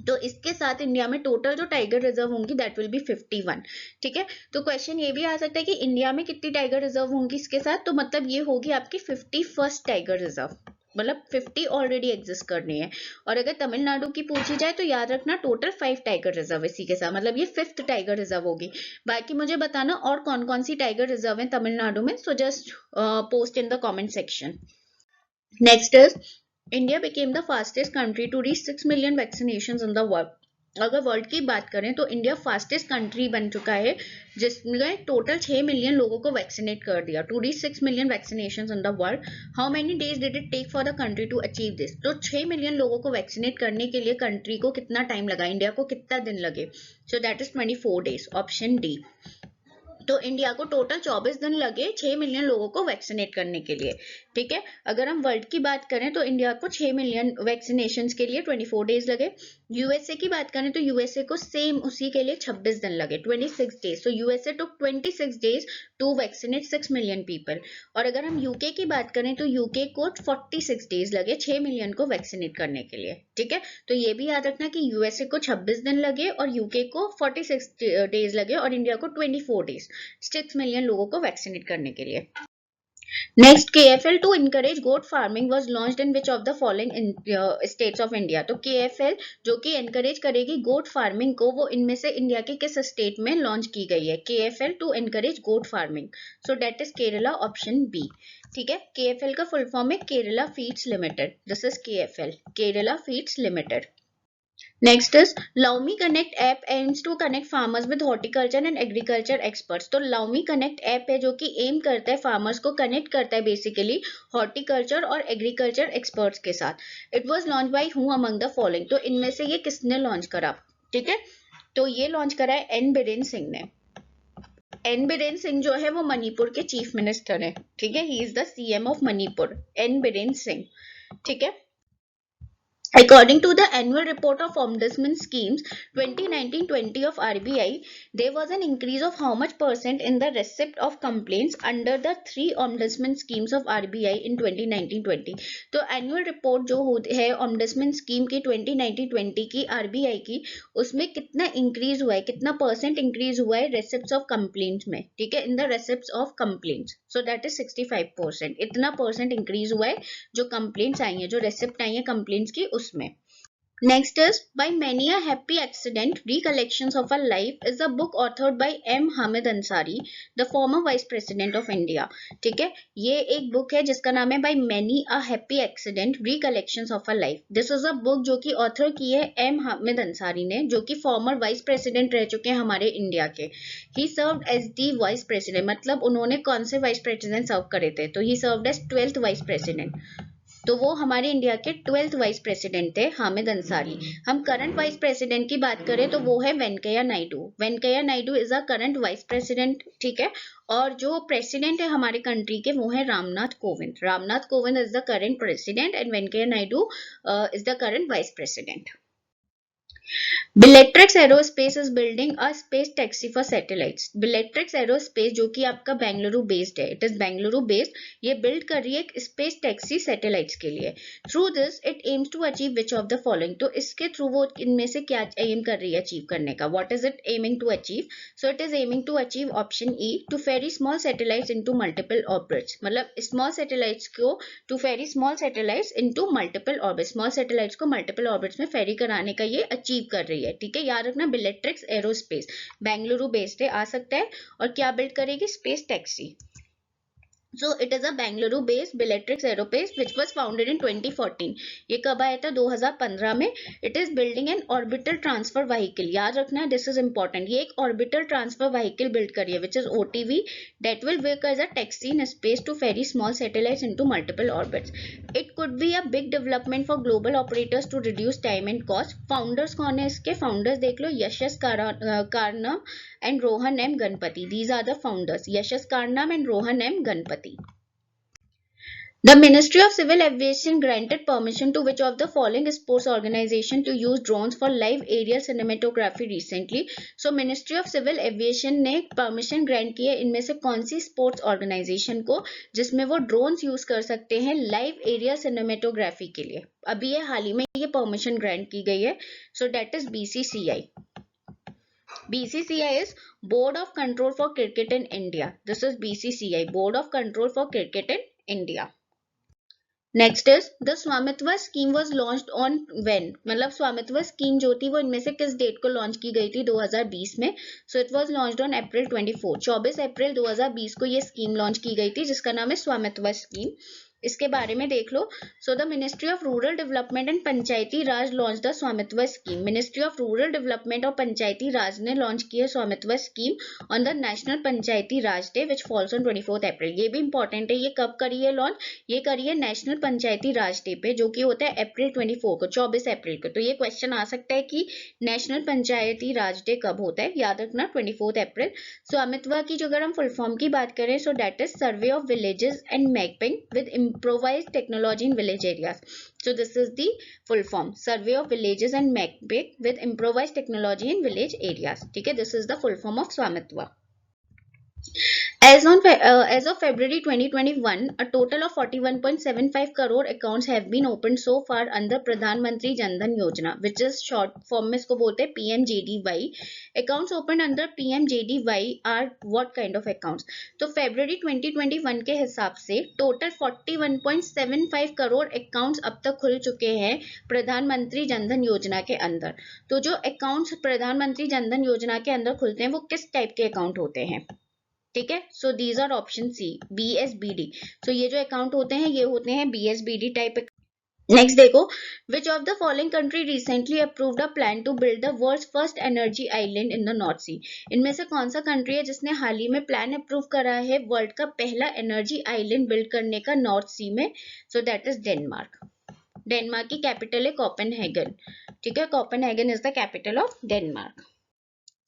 तो इसके साथ इंडिया में टोटल जो टाइगर रिजर्व होंगी दैट विल बी 51, ठीक है। तो क्वेश्चन ये भी आ सकता है कि इंडिया में कितनी टाइगर रिजर्व होंगी इसके साथ, तो मतलब ये होगी आपकी 51st टाइगर रिजर्व, मतलब 50 ऑलरेडी एग्जिस्ट करनी है। और अगर तमिलनाडु की पूछी जाए तो याद रखना टोटल 5 टाइगर रिजर्व इसी के साथ, मतलब ये 5th टाइगर रिजर्व होगी। बाकी मुझे बताना और कौन कौन सी टाइगर रिजर्व है तमिलनाडु में, so just post in the comment section. Next is India became the fastest country to reach 6 million vaccinations in the world. अगर वर्ल्ड की बात करें तो इंडिया फास्टेस्ट कंट्री बन चुका है जिसमें टोटल 6 मिलियन लोगों को वैक्सीनेट कर दिया, to reach 6 million vaccinations in the world. How many days did it take for the country to achieve this, तो 6 मिलियन लोगों को वैक्सीनेट करने के लिए कंट्री को कितना टाइम लगा, इंडिया को कितना दिन लगे, सो that is 24 days, option D. तो इंडिया को टोटल 24 दिन लगे 6 मिलियन लोगों को वैक्सीनेट करने के लिए, ठीक है। अगर हम वर्ल्ड की बात करें तो इंडिया को 6 मिलियन वैक्सीनेशन के लिए 24 डेज लगे। यूएसए की बात करें तो यूएसए को सेम उसी के लिए 26 दिन लगे, 26 days. So USA took 26 days to vaccinate 6 million people. और अगर हम यूके की बात करें तो यूके को 46 डेज लगे 6 मिलियन को वैक्सीनेट करने के लिए, ठीक है। तो ये भी याद रखना कि यूएसए को 26 दिन लगे और यूके को 46 डेज लगे और इंडिया को 24 डेज 6 मिलियन लोगों को वैक्सीनेट करने के लिए। Next, KFL to encourage goat farming was launched in which of the following states of India. तो KFL जो कि एनकरेज करेगी गोट फार्मिंग को, वो इनमें से इंडिया के किस स्टेट में लॉन्च की गई है, KFL to encourage goat farming, so that is Kerala, option B, ठीक है। KFL का फुल फॉर्म है Kerala feeds limited, this is KFL, Kerala feeds limited. Next is Laumi Connect app aims to connect farmers with horticulture and agriculture experts. तो Laumi Connect app है जो कि M करता है farmers को connect करता है basically horticulture और agriculture experts के साथ. It was launched by who among the following? तो इनमें से ये किसने लॉन्च करा, ठीक है। तो ये लॉन्च करा है एन बिरेन सिंह ने। एन बिरेन सिंह जो है वो मणिपुर के चीफ मिनिस्टर है, ठीक है, he is the CM of Manipur, N Biren Singh, ठीक है। According to the annual report of ombudsman schemes 2019-20 of RBI, there was an increase of how much percent in the receipt of complaints under the 3 ombudsman schemes of RBI in 2019-20. तो annual report जो है ombudsman scheme की 2019-20 की RBI की, उसमें कितना increase हुआ है, कितना percent increase हुआ है receipts of complaints में, ठीक है, in the receipts of complaints, so that is 65%. इतना percent increase हुआ है जो complaints आई हैं, जो receipt आई हैं complaints की उसमें। Next is By Many a Happy Accident Recollections of a Life is a book authored by M. Hamid Ansari, the former Vice President of India. ठीक है, ये एक बुक है जिसका नाम है By Many a Happy Accident Recollections of a Life. This is a book जो कि ऑथर की है M. Hamid Ansari ने, जो कि फॉर्मर वाइस प्रेसिडेंट रह चुके हैं हमारे इंडिया के। He served as the Vice President, मतलब उन्होंने कौन से वाइस प्रेसिडेंट सर्व करे थे, तो he served as 12th Vice President. तो वो हमारे इंडिया के 12th वाइस प्रेसिडेंट थे, हामिद अंसारी। हम करंट वाइस प्रेसिडेंट की बात करें तो वो है Venkaiah Naidu. Venkaiah Naidu is a current vice president, ठीक है। और जो प्रेसिडेंट है हमारे कंट्री के वो है Ramnath Kovind. Ramnath Kovind is the current president and Venkaiah Naidu is the current vice president. Bellatrix Aerospace is building a space taxi for satellites. Bellatrix Aerospace जो कि आपका बेंगलुरु बेस्ड है, इट इज बेंगलुरु बेस्ड, ये बिल्ड कर रही है एक स्पेस टैक्सी सैटेलाइट्स के लिए। Through this it aims to achieve which of the following, तो इसके थ्रू वो इनमें से क्या एम कर रही है अचीव करने का, what is it aiming to achieve? So it is aiming to achieve option E, to ferry small satellites into multiple orbits, मतलब स्मॉल सैटेलाइट्स को to ferry small satellites into multiple orbits, small satellites को multiple orbits में ferry कराने का ये achieve कर रही है, ठीक है। याद रखना बेलेट्रिक्स एरोस्पेस बेंगलुरु बेस्ड है, आ सकता है। और क्या बिल्ड करेगी? Space taxi. So it is a Bangalore based Bellatrix Aerospace which was founded in 2014. ये कब आया था? 2015 में। It is building an orbital transfer vehicle. याद रखना है, this is important. ये एक orbital transfer vehicle build करी है which is OTV that will work as a taxi in space to ferry small satellites into multiple orbits. It could be a big development for global operators to reduce time and cost. Founders कौन है इसके? Founders देख लो, यशस कारनाम and Rohan M. Ganpati. These are the founders. Yashas Karnam and Rohan M. Ganpati. The Ministry of Civil Aviation granted permission to which of the following sports organization to use drones for live aerial cinematography recently? So Ministry of Civil Aviation ने permission grant की है इनमें से कौन सी sports organization को जिसमें वो drones use कर सकते हैं live aerial cinematography के लिए। अभी ये हाल ही में ये permission grant की गई है। So that is BCCI. BCCI is Board of Control for Cricket in India. This is BCCI, Board of Control for Cricket in India. Next is the Swamitva scheme was launched on when, मतलब Swamitva scheme जो थी वो इनमें से किस date को launch की गई थी? 2020 में। सो it was launched on April 24 अप्रैल 2020 को ये स्कीम लॉन्च की गई थी जिसका नाम है स्वामित्व स्कीम। इसके बारे में देख लो। So the Ministry of Rural Development and Panchayati Raj launch the Swamitva scheme. Ministry of Rural Development और पंचायती राज ने लॉन्च की है Swamitva scheme on the National Panchayati Raj Day which falls on 24 April. ये भी इंपॉर्टेंट है, ये कब करी है लॉन्च? ये करी है नेशनल पंचायती राज डे पे जो कि होता है अप्रैल 24 को, 24 अप्रैल को। तो ये क्वेश्चन आ सकता है कि नेशनल पंचायती राज डे कब होता है? याद रखना 24 अप्रैल। स्वामित्व की जो अगर हम फुल फॉर्म की बात करें so that is survey of villages and mapping with improvised technology in village areas. So this is the full form, survey of villages and mapping with improvised technology in village areas. ठीक है, this is the full form of स्वामित्व. As of February 2021, a total of 41.75 crore accounts have been opened so far under Pradhan Mantri Jan Dhan Yojana, which is short form में इसको बोलते हैं PMJDY. Accounts opened under PMJDY are what kind of accounts? तो February 2021 के हिसाब से total 41.75 crore accounts अब तक खुल चुके हैं प्रधानमंत्री जन धन योजना के अंदर। तो जो accounts प्रधानमंत्री जन धन योजना के अंदर खुलते हैं वो किस टाइप के अकाउंट होते हैं? ठीक है, so these are option C BSBD। So ये जो अकाउंट होते हैं ये होते हैं BSBD टाइप। नेक्स्ट देखो, which of the following country recently approved a plan to build the world's first energy island in the North Sea. इनमें से कौन सा कंट्री है जिसने हाल ही में प्लान अप्रूव करा है वर्ल्ड का पहला एनर्जी आइलैंड बिल्ड करने का नॉर्थ सी में? So that is Denmark. Denmark की कैपिटल है कोपेनहेगन। ठीक है, Copenhagen is the capital of Denmark.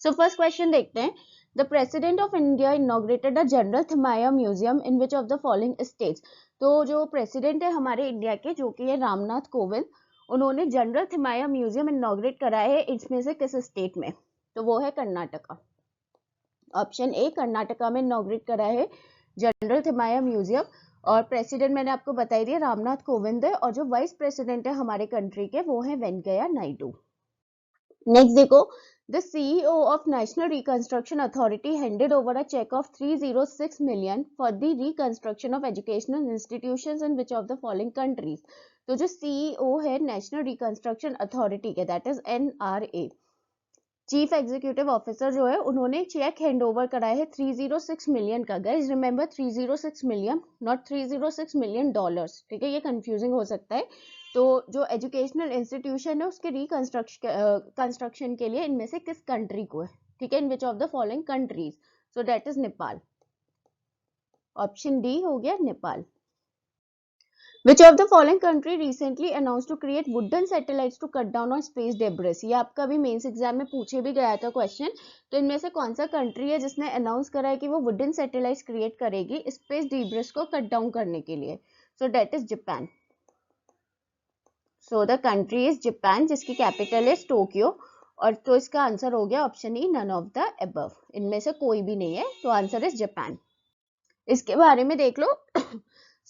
So first question देखते हैं। The President of India inaugurated a General Thimaia Museum in which of the following states? तो जो president है हमारे इंडिया के जो कि है रामनाथ कोविंद, उन्होंने जनरल थिमाया म्यूजियम इनॉग्रेट करा है इसमें से किस स्टेट में? तो वो है कर्नाटका। ऑप्शन ए, कर्नाटका में इनॉग्रेट करा है जनरल थिमाया म्यूजियम। और प्रेसिडेंट मैंने आपको बताई दिया रामनाथ कोविंद है, और जो वाइस प्रेसिडेंट है हमारे कंट्री के वो है वेंकैया नायडू। नेक्स्ट देखो, the CEO of National Reconstruction Authority handed over a check of 306 million for the reconstruction of educational institutions in which of the following countries? तो जो CEO है National Reconstruction Authority के, that is NRA, chief executive officer जो है, उन्होंने check hand over कराया है 306 million का। Guys remember 306 million, not 306 million dollars. ठीक है, ये कंफ्यूजिंग हो सकता है। तो जो एजुकेशनल इंस्टीट्यूशन है उसके कंस्ट्रक्शन के लिए इनमें से किस कंट्री को है? ठीक है, in which of the following countries? So that is Nepal. Option D हो गया Nepal. Which of the following country recently announced to create wooden satellites to cut down on space debris? ये आपका भी मेंस एग्जाम में पूछे भी गया था क्वेश्चन। तो इनमें से कौन सा कंट्री है जिसने अनाउंस करा है कि वो वुडन सैटेलाइट्स क्रिएट करेगी स्पेस डिब्रिस को कट डाउन करने के लिए? So that is Japan. So the country is Japan, जिसकी कैपिटल है टोक्यो। और तो इसका आंसर हो गया option E, none of the above, इनमें से कोई भी नहीं है, तो आंसर इज जापान। इसके बारे में देख लो।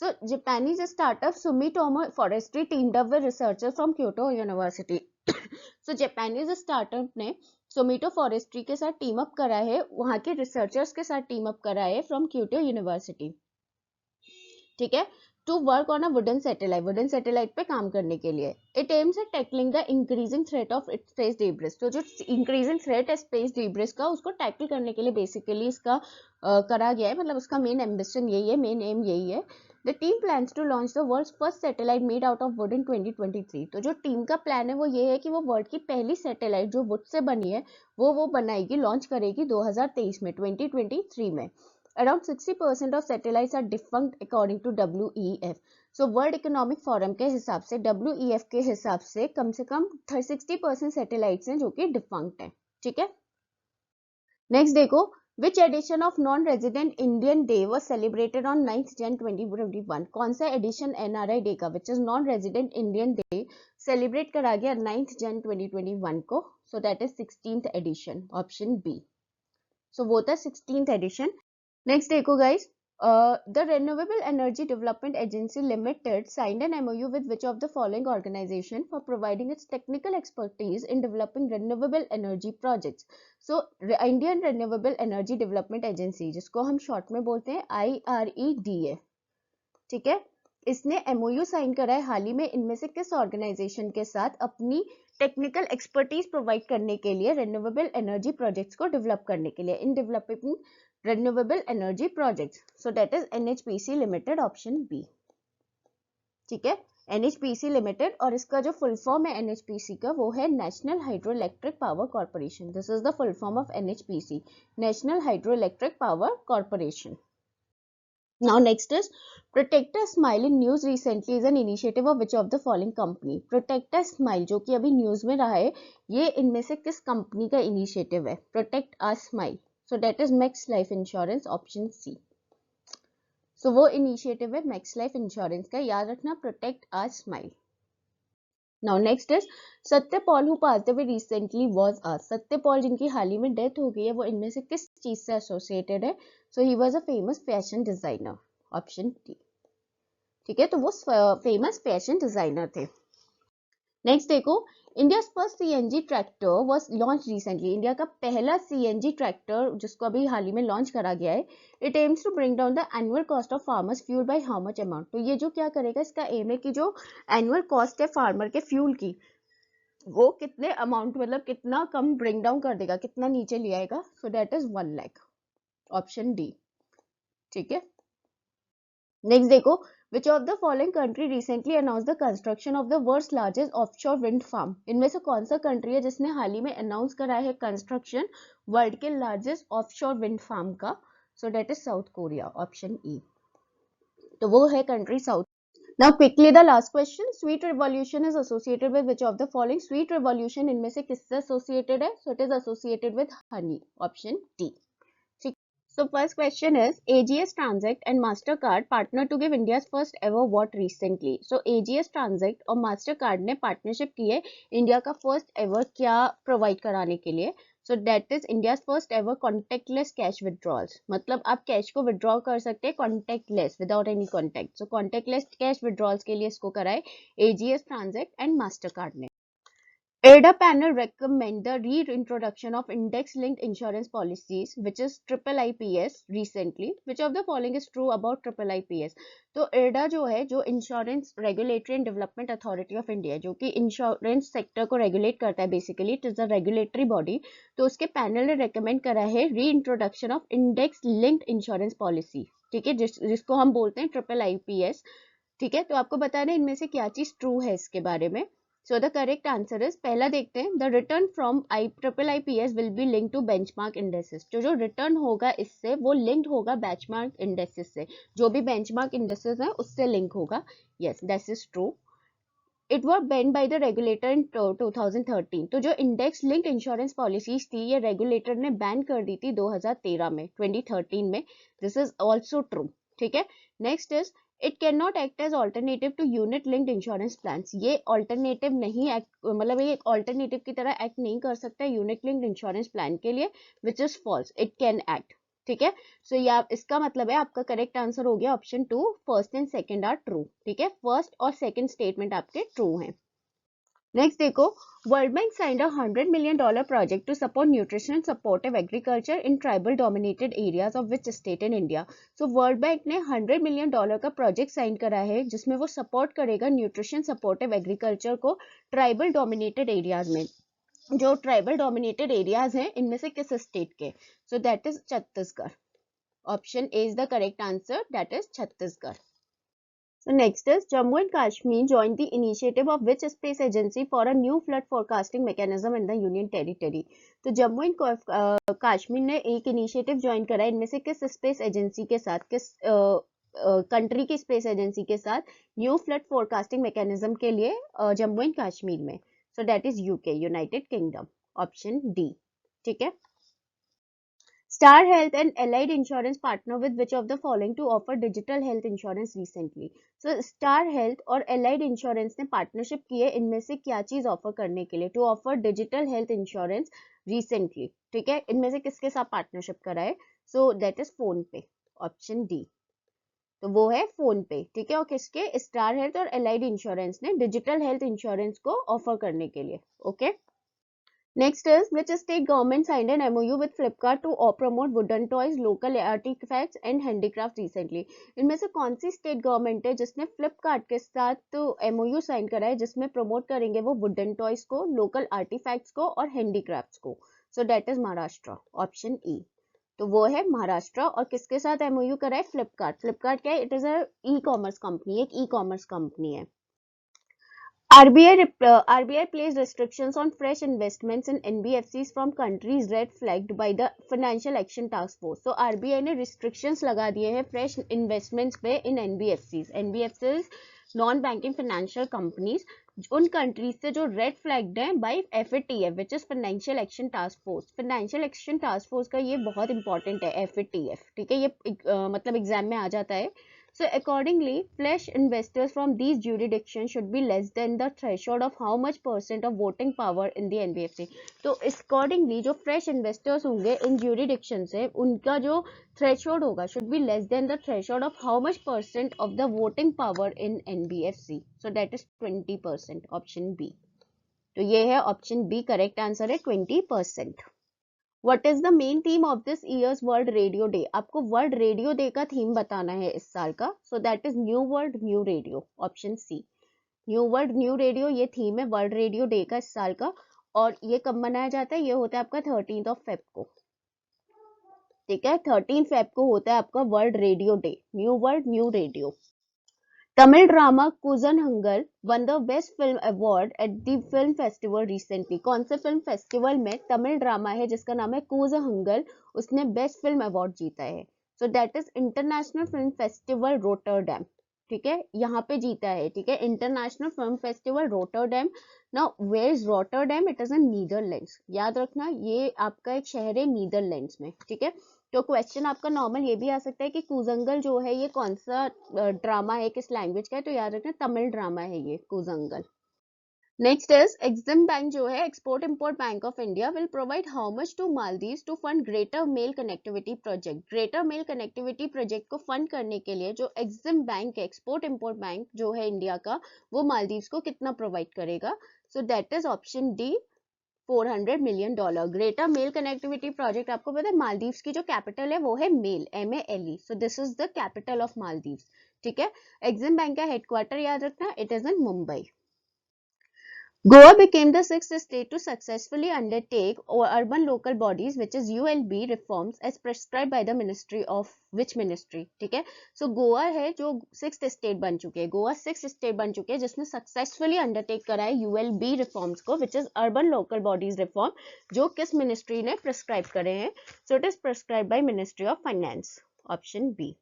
So Japanese startup Sumitomo Forestry teamed up with researchers from Kyoto University. So Japanese startup ने Sumitomo Forestry के साथ टीम अप करा है, वहाँ के रिसर्चर्स के साथ टीम अप करा है फ्रॉम क्योटो यूनिवर्सिटी, ठीक है, to work on a wooden satellite पे काम करने के लिए। It aims at tackling the increasing threat of space debris. तो जो इंक्रीजिंग थ्रेट है स्पेस डिब्रिस का, उसको टैकल करने के लिए बेसिकली इसका करा गया है, मतलब उसका मेन एम्बिशन यही है, मेन एम यही है। The team plans to launch the world's first satellite made out of wood in 2023. तो जो टीम का प्लान है वो ये है कि वो वर्ल्ड की पहली सैटेलाइट जो वुड से बनी है वो बनाएगी, लॉन्च करेगी 2023 में, 2023 में। Around 60% of satellites are defunct according to WEF. So world Economic forum के हिसाब से, WEF के हिसाब से कम 60% सैटेलाइट्स हैं जो कि डिफंक्ट हैं, ठीक है। नेक्स्ट देखो, Which edition of non-resident Indian Day was celebrated on 9th Jan 2021? कौन सा एडिशन NRI डे का, which is non-resident Indian Day, celebrate करा गया 9th Jan 2021 को? So that is 16th edition, option B. So वो था 16th edition. Next देखो guys, the Renewable Energy Development Agency Limited signed an MOU with which of the following organization for providing its technical expertise in developing renewable energy projects? So Indian Renewable Energy Development Agency, जिसको हम short में बोलते हैं IREDA, ठीक है, इसने MOU sign करा है हाल ही में इनमें से किस ऑर्गेनाइजेशन के साथ, अपनी टेक्निकल एक्सपर्टीज प्रोवाइड करने के लिए, रिन्यूएबल एनर्जी प्रोजेक्ट्स को डेवलप करने के लिए, in developing renewable energy projects. So that is NHPC Limited, option B, ठीक है, NHPC Limited। और इसका जो फुल फॉर्म है NHPC का वो है national hydro electric power corporation. This is the full form of NHPC, national hydro electric power corporation. Now next is Protect a Smile in news recently is an initiative of which of the following company? Protect a Smile जो कि अभी news में रहा है, ये इनमें से किस कंपनी का इनिशिएटिव है? Protect a Smile, so that is Max Life Insurance, option C. So वो इनिशिएटिव है Max Life Insurance का, याद रखना, Protect a Smile. Now next is Satyapal who passed away recently was a, Satyapal जिनकी हाल ही में डेथ हो गई है, वो इनमें से किस चीज से एसोसिएटेड है? So he was a famous fashion designer, option D, ठीक है, तो वो फेमस फैशन डिजाइनर थे। नेक्स्ट देखो, India first CNG tractor was launch recently. India का पहला सीएनजी ट्रैक्टर जिसको अभी हाल ही में लॉन्च करा गया है। It aims to bring down the annual cost of farmers fuel by how much amount? तो ये जो क्या करेगा, इसका एम है कि जो एनुअल कॉस्ट है फार्मर के फ्यूल की, वो कितने अमाउंट, मतलब कितना कम ब्रिंग डाउन कर देगा, कितना नीचे ले आएगा? सो that is 1 lakh, option D, ठीक है। नेक्स्ट देखो, which of the following country recently announced the construction of the world's largest offshore wind farm? इनमें से कौन सा कंट्री है जिसने हाल ही में अनाउंस करा है कंस्ट्रक्शन वर्ल्ड के लार्जेस्ट ऑफशोर विंड फार्म का? So that is south Korea, option E, तो वो है country south. Now quickly the last question, sweet revolution is associated with which of the following? Sweet revolution इनमें से किससे associated है? So it is associated with honey, option D. So first question is, AGS Transact and Mastercard partnered to give India's first ever what recently? So AGS Transact और Mastercard ने partnership की है India का first ever क्या provide कराने के लिए? So that is India's first ever contactless cash withdrawals. मतलब आप कैश को withdraw कर सकते हैं contactless, without any contact. So contactless cash withdrawals के लिए इसको कराए AGS Transact and Mastercard ने। IRDA panel recommend the reintroduction of index-linked insurance policies, which is IIIPS recently. Which of the following is true about IIIPS? तो IRDA जो है, जो insurance regulatory and development authority of India, जो कि insurance sector को regulate करता है, basically it is a regulatory body, तो उसके पैनल ने रेकमेंड करा है reintroduction of index linked insurance policy, ठीक है, जिसको हम बोलते हैं IIIPS, ठीक है। तो आपको बताना है इनमें से क्या चीज ट्रू है इसके बारे में। So the correct answer is, पहला देखते हैं, the return from IIIPS will be link to benchmark indexes. जो रिटर्न होगा इससे वो लिंक्ड होगा बेंचमार्क इंडेक्सेस से, जो भी बेंचमार्क इंडेक्सेस है उससे लिंक होगा। Yes, that is true. It was ban by the regulator in 2013। तो जो इंडेक्स लिंक्ड इंश्योरेंस पॉलिसीज थी ये रेगुलेटर ने बैन कर दी थी 2013 में, 2013 में। This is also true. ठीक है, next is, it can not act as alternative to unit linked insurance plan. ये ऑल्टरनेटिव नहीं एक्ट, मतलब ये ऑल्टरनेटिव की तरह एक्ट नहीं कर सकता यूनिट लिंक्ड इंश्योरेंस प्लान के लिए, which is false, it can act. ठीक है, सो या इसका मतलब है आपका करेक्ट आंसर हो गया option 2, first and second are true. ठीक है, फर्स्ट और सेकंड स्टेटमेंट आपके ट्रू हैं। नेक्स्ट देखो, World Bank signed $100 million project to support nutrition supportive agriculture in tribal dominated areas of which state in India. So World Bank ने $100 million का project sign करा है जिसमें वो सपोर्ट करेगा न्यूट्रिशन सपोर्टिव एग्रीकल्चर को ट्राइबल डोमिनेटेड एरियाज में। जो ट्राइबल डोमिनेटेड एरियाज हैं इनमें से किस स्टेट के? So that is Chhattisgarh. Option A is the correct answer, that is Chhattisgarh. So next is, Jammu and Kashmir joined the initiative of which space agency for a new flood forecasting mechanism in the Union Territory? तो Jammu and Kashmir ने एक initiative join करा है, इनमें से किस space agency के साथ, किस कंट्री की स्पेस एजेंसी के साथ न्यू फ्लड फोरकास्टिंग मैकेनिज्म के लिए जम्मू एंड कश्मीर में? So that is UK, United kingdom. Option D. ठीक है, Star Health and Allied Insurance partner with which of the following to offer digital health insurance recently? So Star Health और Allied Insurance ने partnership की है इनमें से क्या चीज ऑफर करने के लिए? To offer digital health insurance recently. ठीक है, इनमें से किसके साथ पार्टनरशिप करा है? So that is PhonePe. Option D, तो वो है फोन पे। ठीक है, और किसके? स्टार हेल्थ और एलाइड इंश्योरेंस ने डिजिटल हेल्थ इंश्योरेंस को ऑफर करने के लिए। Okay, Next is, which state government signed an MOU with Flipkart to promote wooden toys, local artifacts and handicraft recently? इनमें से कौन सी स्टेट गवर्नमेंट है जिसने फ्लिपकार्ट के साथ तो MOU साइन करा है जिसमें प्रमोट करेंगे वो वुडन टॉयज को, लोकल आर्टिफैक्ट्स को और हैंडीक्राफ्ट्स को? So that is Maharashtra. Option E, तो वो है महाराष्ट्र। और किसके साथ MOU करा है? फ्लिपकार्ट। फ्लिपकार्ट क्या है? It is a E commerce company, एक ई कॉमर्स कंपनी है। RBI placed restrictions on fresh investments in NBFCs from countries red flagged by the Financial Action Task Force. So RBI ने restrictions लगा दिए हैं fresh investments पे in NBFCs. NBFCs non banking financial companies उन countries से जो red flagged हैं by FATF which is Financial Action Task Force. Financial Action Task Force का ये बहुत इंपॉर्टेंट है FATF। ठीक है, ये मतलब एग्जाम में आ जाता है। So accordingly, fresh investors from these jurisdictions should be less than the threshold of how much % of voting power in the NBFC. तो accordingly जो fresh investors होंगे इन jurisdiction से उनका जो threshold होगा should be less than the threshold of how much % of the voting power in NBFC. So that is 20%. Option B. तो ये है option B, correct answer है 20%. What is the main theme of this year's World Radio Day? आपको World radio Day का theme बताना है इस साल का। So that is new world new radio. Option C, new world new radio ये theme है वर्ल्ड रेडियो डे का इस साल का। और ये कब मनाया जाता है? ये होता है आपका 13 Feb को। ठीक है, 13 Feb को होता है आपका world radio day, new world new radio. Tamil drama Koozhangal won the best film award at the film festival recently. कौन से फिल्म फेस्टिवल में तमिल ड्रामा है जिसका नाम है कूज हंगल, उसने बेस्ट फिल्म अवार्ड जीता है? So that is International Film Festival Rotterdam. ठीक है, यहाँ पे जीता है। ठीक है, International Film Festival Rotterdam. Now where is Rotterdam? It is in Netherlands. याद रखना ये आपका एक शहर है नीदरलैंड्स में। ठीक है, तो क्वेश्चन आपका नॉर्मल ये भी आ सकता है कि कूजंगल जो है ये कौन सा ड्रामा है, किस लैंग्वेज का है? तो याद रखना तमिल ड्रामा है ये Koozhangal. Next is, Exim Bank जो है Export import bank of India will provide how much to Maldives to fund Greater Male Connectivity Project. Greater Male Connectivity Project को फंड करने के लिए जो एक्सिम बैंक है, एक्सपोर्ट इंपोर्ट बैंक जो है इंडिया का, वो मालदीव्स को कितना प्रोवाइड करेगा? So that is option D, $400 million। Greater Male Connectivity Project, आपको पता है मालदीव्स की जो कैपिटल है वो है Male, MALE। So this is the capital of Maldives. ठीक है, एक्सिम बैंक का हेडक्वार्टर याद रखना, it is in Mumbai. Goa became the sixth state to successfully undertake urban local bodies, which is ULB reforms as prescribed by the Ministry of which ministry? ठीक है, so Goa है जो sixth state बन चुके हैं, गोवा सिक्स्थ स्टेट बन चुके हैं जिसने सक्सेसफुली अंडरटेक करा है ULB रिफॉर्म्स को, which is urban local bodies reform, जो किस मिनिस्ट्री ने प्रिस्क्राइब करे हैं? So it is prescribe by Ministry of Finance, option B,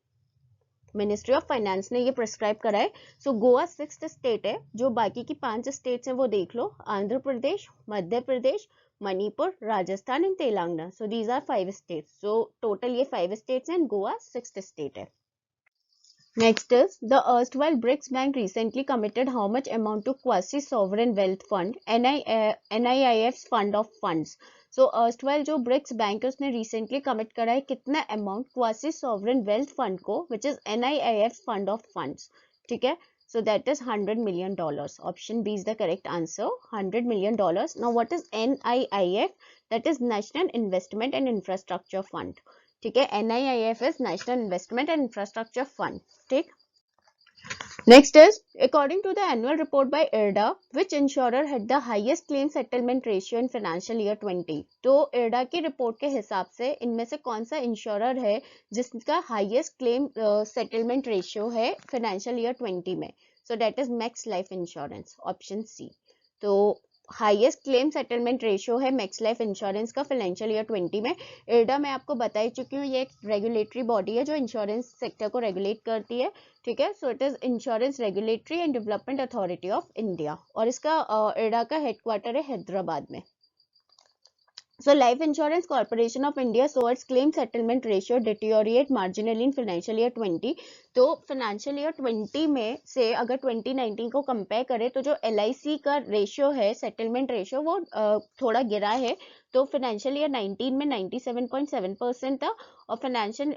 Ministry of Finance ने ये प्रिस्क्राइब करा है। सो गोवा सिक्स्थ स्टेट है, जो बाकी की 5 स्टेट्स हैं वो देख लो, Andhra Pradesh, Madhya Pradesh, Manipur, Rajasthan and Telangana. So these are 5 states, so total ये 5 स्टेट्स हैं, गोवा सिक्स्थ स्टेट है। Next is the erstwhile BRICS Bank recently committed how much amount to Quasi-Sovereign Wealth Fund, NIIF's Fund of Funds. So erstwhile जो BRICS bank है उसने recently commit करा है कितना amount Quasi-Sovereign Wealth Fund को, which is NIIF's Fund of Funds. ठीक है, so that is $100 million. Option B is the correct answer, $100 million. Now what is NIIF? That is National Investment and Infrastructure Fund. ठीक है, NIIF is National Investment and Infrastructure Fund. ठीक, next is according to the annual report by IRDA, which insurer had the highest claim settlement ratio in financial year 20? तो IRDA की report के हिसाब से इनमें से कौन सा इंश्योरर है जिसका हाईएस्ट क्लेम सेटलमेंट रेशियो है फाइनेंशियल ईयर 20 में? So that is Max Life Insurance, option C. तो हाईएस्ट क्लेम सेटलमेंट रेशियो है मैक्स लाइफ इंश्योरेंस का फाइनेंशियल ईयर 20 में। इर्डा मैं आपको बता ही चुकी हूँ, ये एक रेगुलेटरी बॉडी है जो इंश्योरेंस सेक्टर को रेगुलेट करती है। ठीक है, so it is insurance regulatory and development authority of India, और इसका इर्डा का हेडक्वार्टर है हैदराबाद में। So Life Insurance Corporation of India saw its claim settlement ratio deteriorate marginally in financial year 20. तो financial year 20 में से अगर 2019 को कंपेयर करें तो जो LIC का रेशियो है, सेटलमेंट रेशियो, वो थोड़ा गिरा है। तो फाइनेंशियल ईयर 19 में 97.7% था और फाइनेंशियल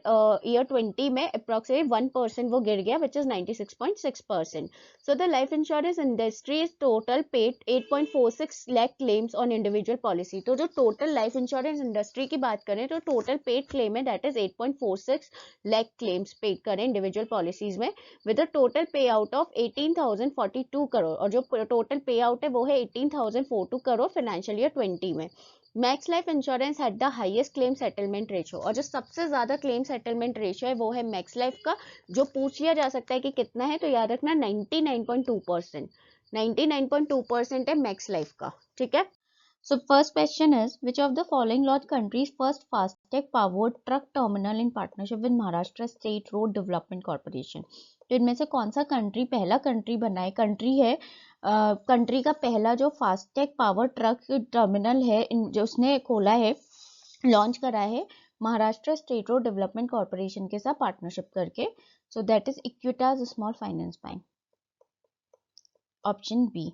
ईयर 20 में अप्रोक्सीमेटली 1% वो गिर गया, which is 96.6%. So the life insurance industry is total paid 8.46 lakh claims on individual policy. तो जो total life insurance industry की बात करें तो total paid claim है that is 8.46 lakh claims paid करें individual policies में, with a total payout of 18,042 crore, और जो total payout है वो है 18,042 करोड़ financial year 20 में। Max Life insurance had the highest claim settlement ratio, और जो सबसे ज्यादा क्लेम सेटलमेंट रेशियो है वो है मैक्स लाइफ का, जो पूछ लिया जा सकता है कि कितना है, तो याद रखना 99.2%, 99.2% है मैक्स लाइफ का। ठीक है, so first question is which of the following launched country's first fastech powered truck terminal in partnership with Maharashtra State Road Development Corporation? तो इनमें से कौन सा कंट्री पहला कंट्री बना है, कंट्री है कंट्री का पहला जो फास्टैग पावर ट्रक टर्मिनल है जो उसने खोला है, लॉन्च करा है Maharashtra state road development corporation के साथ पार्टनरशिप करके। So that is Equitas Small Finance Bank, option B.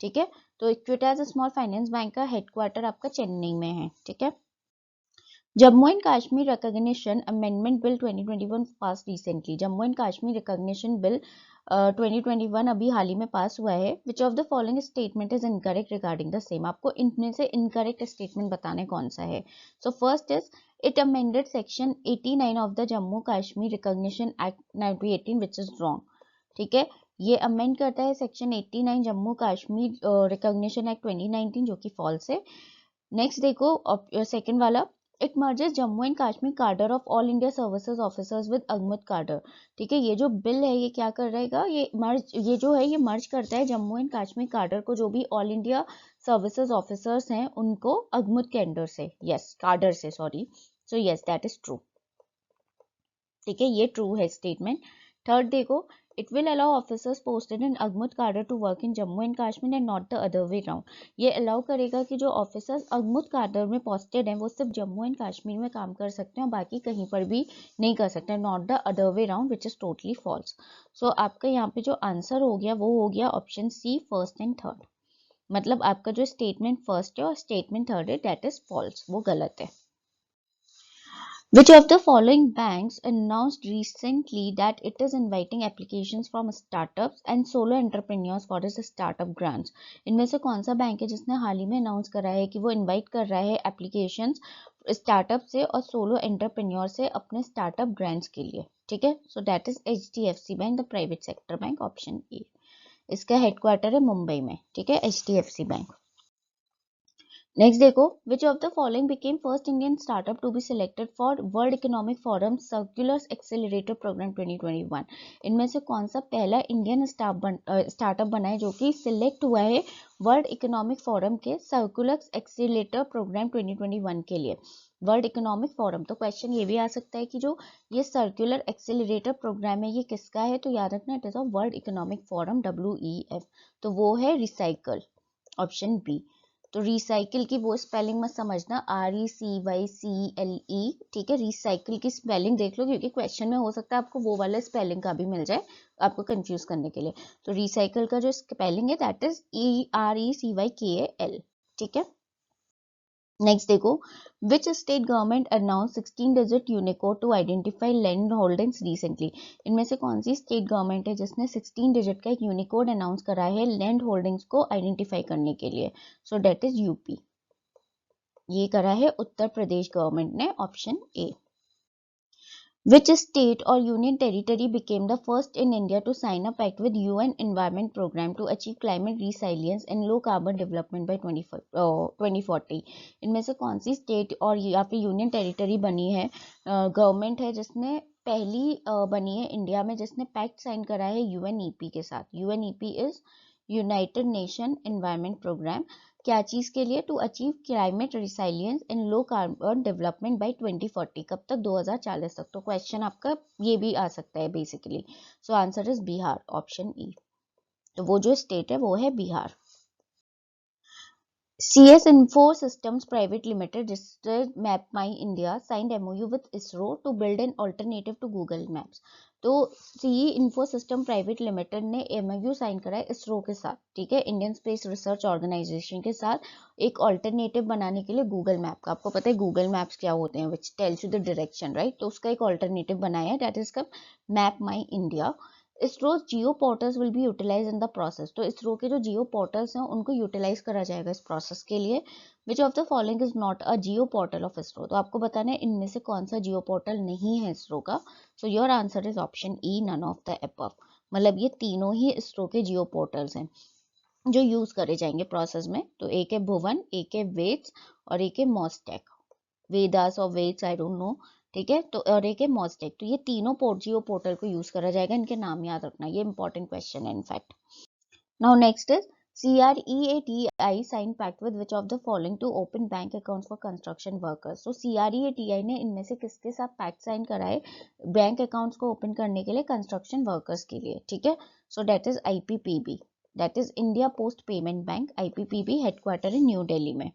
ठीक है, तो इक्विटास स्मॉल फाइनेंस बैंक का हेडक्वार्टर आपका चेन्नई में है। ठीक है, Jammu and Kashmir recognition amendment bill 2021 pass recently, Jammu and Kashmir recognition bill 2021 अभी हाल ही में पास हुआ है। Which of the following statement is incorrect regarding the same, आपको इनमें से इनकरेक्ट स्टेटमेंट बताने कौन सा है। So first is it amended section 89 of the Jammu Kashmir recognition act 1918 which is wrong. ठीक है, ये अमेंड करता है section 89 Jammu Kashmir recognition act 2019, जो कि फॉल्स है। नेक्स्ट देखो सेकंड वाला, it merges Jammu and Kashmir cadre of all India services officers with AGMUT cadre. ठीक है, ये जो बिल है ये क्या कर रहेगा, ये जो है ये मर्ज करता है जम्मू एंड कश्मीर कार्डर को, जो भी ऑल इंडिया सर्विसेज ऑफिसर्स हैं उनको अगमुद के अंडर से, यस कार्डर से, sorry. So yes that is true. ठीक है, ये ट्रू है स्टेटमेंट। थर्ड देखो, it will allow officers posted in अगमुद कार्डर to work in Jammu and Kashmir and not the other way round. ये अलाउ करेगा कि जो ऑफिसर्स अगमुद कार्डर में पोस्टेड हैं वो सिर्फ जम्मू एंड कश्मीर में काम कर सकते हैं और बाकी कहीं पर भी नहीं कर सकते, not the other way round, which is totally false. So आपका यहाँ पे जो आंसर हो गया वो हो गया option C, first and third. मतलब आपका जो स्टेटमेंट फर्स्ट है और स्टेटमेंट थर्ड है दैट इज फॉल्स, वो गलत है। Which of the following banks announced recently that it is inviting applications from startups and solo entrepreneurs for its startup grants? इनमें से कौन सा बैंक है जिसने हाल ही में अनाउंस करा है कि वो इनवाइट कर रहा है एप्लीकेशंस स्टार्टअप से और सोलो एंटरप्रेन्योर से अपने स्टार्टअप ग्रांट्स के लिए? ठीक है, so that is HDFC bank, the private sector bank, option A. इसका हेडक्वार्टर है मुंबई में, ठीक है, HDFC बैंक। नेक्स्ट देखो, which of the following became first Indian startup to be selected for World Economic Forum circular accelerator programme 2021। इनमें से कौन सा पहला इंडियन स्टार्टअप बना है जो कि सिलेक्ट हुआ है वर्ल्ड इकोनॉमिक फोरम के सर्कुलर एक्सेलरेटर प्रोग्राम 2021 के लिए? वर्ल्ड इकोनॉमिक फोरम, तो क्वेश्चन ये भी आ सकता है कि जो ये सर्कुलर एक्सेलरेटर प्रोग्राम है ये किसका है, तो याद रखना it is of world Economic forum, WEF। तो वो है रिसाइकल, ऑप्शन बी। तो रिसाइकिल की वो स्पेलिंग मत समझना, RECYCLE, ठीक है, रिसाइकिल की स्पेलिंग देख लो क्योंकि क्वेश्चन में हो सकता है आपको वो वाला स्पेलिंग का भी मिल जाए आपको कंफ्यूज करने के लिए। तो रिसाइकिल का जो स्पेलिंग है दैट इज RECYKAL, ठीक है। नेक्स्ट देखो, which state government announce 16 digit unique code to identify land holdings recently? इनमें से कौन सी स्टेट गवर्नमेंट है जिसने 16 डिजिट का एक यूनिकोड अनाउंस करा है लैंड होल्डिंग्स को आइडेंटिफाई करने के लिए? सो डेट इज यूपी। ये करा है उत्तर प्रदेश गवर्नमेंट ने, option A. Which state or union territory became the first in India to sign a pact with UN Environment Program to achieve climate resilience and low carbon development by 2040? इनमें से कौन सी state और या फिर union territory बनी है, government है जिसने पहली बनी है इंडिया में जिसने पैक्ट साइन करा है UNEP के साथ? UNEP is United Nation Environment Programme. क्या चीज के लिए? To achieve climate resilience in low carbon development by 2040। कब तक? 2040 तक। तो क्वेश्चन आपका ये भी आ सकता है basically. So answer is Bihar, option ई। तो वो जो स्टेट है वो है Bihar. CS Info Systems Private Limited registered MapMyIndia signed MOU with ISRO to build an alternative to Google Maps। तो CE Info System Private Limited ने MOU साइन करा है इसरो के साथ, ठीक है, इंडियन स्पेस रिसर्च ऑर्गेनाइजेशन के साथ, एक ऑल्टरनेटिव बनाने के लिए गूगल मैप का। आपको पता है गूगल मैप्स क्या होते हैं, which tells you the direction, right? तो उसका एक ऑल्टरनेटिव बनाया है, दैट इज कम MapMyIndia। ISRO geo portals will be utilize in the process. तो इसरो के जो जियो पोर्टल्स हैं उनको यूटिलाइज करा जाएगा इस प्रोसेस के लिए। विच of the following is not a Jio portal of ISRO? तो आपको बताना है इनमें से कौन सा जियो पोर्टल नहीं है इसरो का। So your answer is option E, none of the above. मतलब ये तीनों ही इसरो के जियो पोर्टल्स हैं जो यूज करे जाएंगे प्रोसेस में। तो एक है भुवन, एक है वेद्स और एक है मॉस्टेक, वेदास और वेद्स, आई डोंट नो, ठीक है। तो और एक है मॉस्टेक। तो ये तीनों जियो पोर्टल को यूज करा जाएगा, इनके नाम याद रखना, ये इंपॉर्टेंट क्वेश्चन है in fact. Now next is CREATI signed pact with which of the following to open bank accounts for construction workers? So CREATI ने इनमें से किसके साथ पैक्ट साइन करा है बैंक अकाउंट्स को ओपन करने के लिए कंस्ट्रक्शन वर्कर्स के लिए, ठीक है। So that is IPPB, that is India post payment bank, IPPB, headquarter in new Delhi में।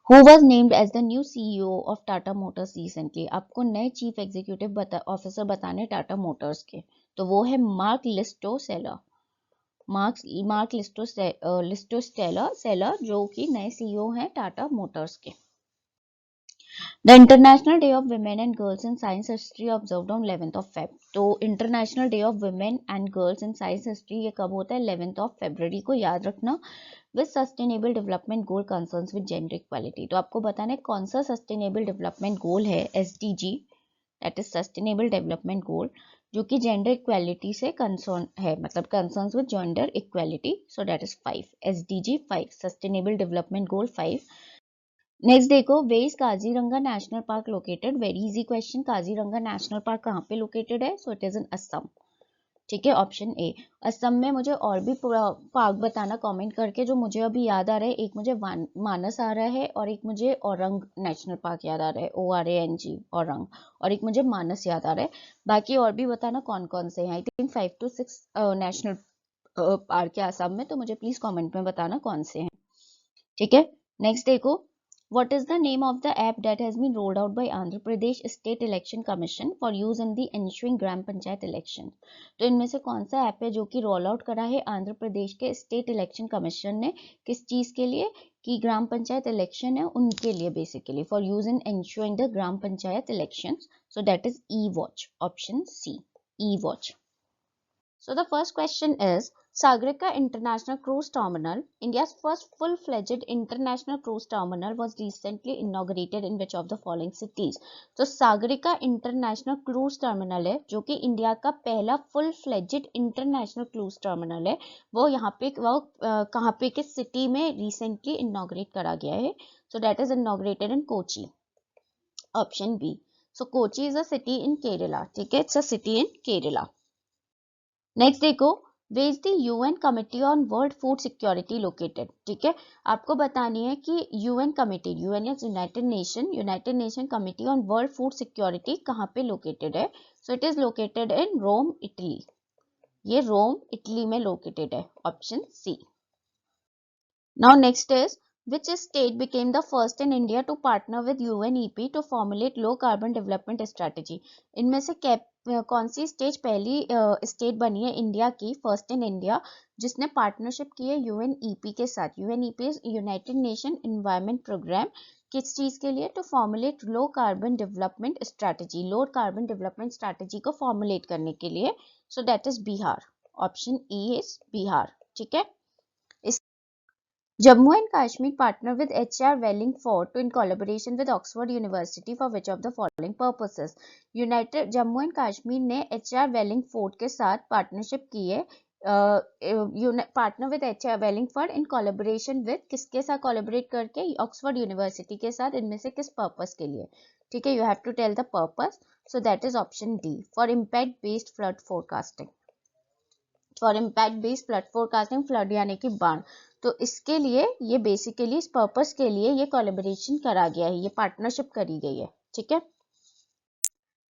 Who was named as the new CEO of Tata Motors recently? आपको नए चीफ एग्जीक्यूटिव ऑफिसर बताने टाटा मोटर्स के, तो वो है मार्क लिस्टोसेलर, मार्क लिस्टोसेलर जो कि नए CEO हैं टाटा मोटर्स के। The International Day of Women and Girls in Science History observed on 11th of Feb। तो International Day of Women and Girls in Science History ये कब होता है? 11th of February को, याद रखना। With Sustainable Development Goal concerns with gender equality। तो आपको बताना है कौन सा सस्टेनेबल डेवलपमेंट गोल है, SDG, that is sustainable development goal, जो कि जेंडर इक्वालिटी से कंसर्न है, मतलब concerns with gender equality. So that is 5, SDG 5, sustainable development goal 5। Next देखो, where is Kaziranga National Park located? Very easy question, Kaziranga National Park कहाँ पे located है? So it is in Assam, ठीक है, ऑप्शन ए। असम में मुझे और भी पार्क बताना कमेंट करके जो मुझे अभी याद आ रहा है। एक मुझे मानस आ रहा है और एक मुझे औरंग नेशनल पार्क याद आ रहा है, ORANG, औरंग, और एक मुझे मानस याद आ रहा है। बाकी और भी बताना कौन कौन से हैं। I think 5 to 6 national park है असम में, तो मुझे प्लीज कॉमेंट में बताना कौन से हैं, ठीक है। नेक्स्ट देखो, what is the name of the app that has been rolled out by Andhra Pradesh State Election Commission for use in the ensuing gram panchayat election? तो इनमें से कौन सा ऐप है जो कि रोल आउट करा है आंध्र प्रदेश के स्टेट इलेक्शन कमीशन ने? किस चीज के लिए? कि ग्राम पंचायत इलेक्शन है उनके लिए, basically for use in ensuring the gram panchayat election. So that is E-Watch, option C, E-Watch। So the first question is, Sagarika International Cruise Terminal, India's first full-fledged international cruise terminal, was recently inaugurated in which of the following cities? तो Sagarika international cruise terminal है जो कि India का पहला full fledged international cruise terminal है। वो यहाँ पे कहाँ पे किस सिटी में रिसेंटली इनॉग्रेट करा गया है? So that is inaugurated in Kochi, option B. So Kochi is a city in Kerala, ठीक है, it's a city in Kerala. Next देखो, where is the UN Committee on World Food Security located, ठीक है, आपको बतानी है कि UN committee, UN is United Nation Committee on World Food Security कहाँ पे लोकेटेड है? So it is located in Rome, Italy. ये रोम, इटली में लोकेटेड है, option C. Now next is, which state became the first in India to partner with UNEP to formulate low carbon development strategy? इनमें से कौन सी state पहली state बनी है India की, फर्स्ट इन इंडिया, जिसने पार्टनरशिप की है यूएनईपी के साथ? UNEP United Nation Environment Programme, किस चीज के लिए? To formulate low carbon development strategy, low carbon development strategy को फॉर्मुलेट करने के लिए। So that is Bihar, option E is Bihar, ठीक है। Jammu and Kashmir partner with HR Wellingford to in collaboration with Oxford University for which of the following purposes? United Jammu and Kashmir ने HR Wellingford के साथ partnership की है, partner with HR Wellingford in collaboration with, किसके साथ collaborate करके? Oxford university के साथ। इनमें से किस पर्पस के लिए? ठीक है, you have to tell the purpose. So that is option D, for impact based flood forecasting, for impact based flood forecasting, flood यानी कि बाढ़। तो इसके लिए ये बेसिकली इस पर्पस के लिए ये कोलैबोरेशन करा गया है, ये पार्टनरशिप करी गई है, ठीक है।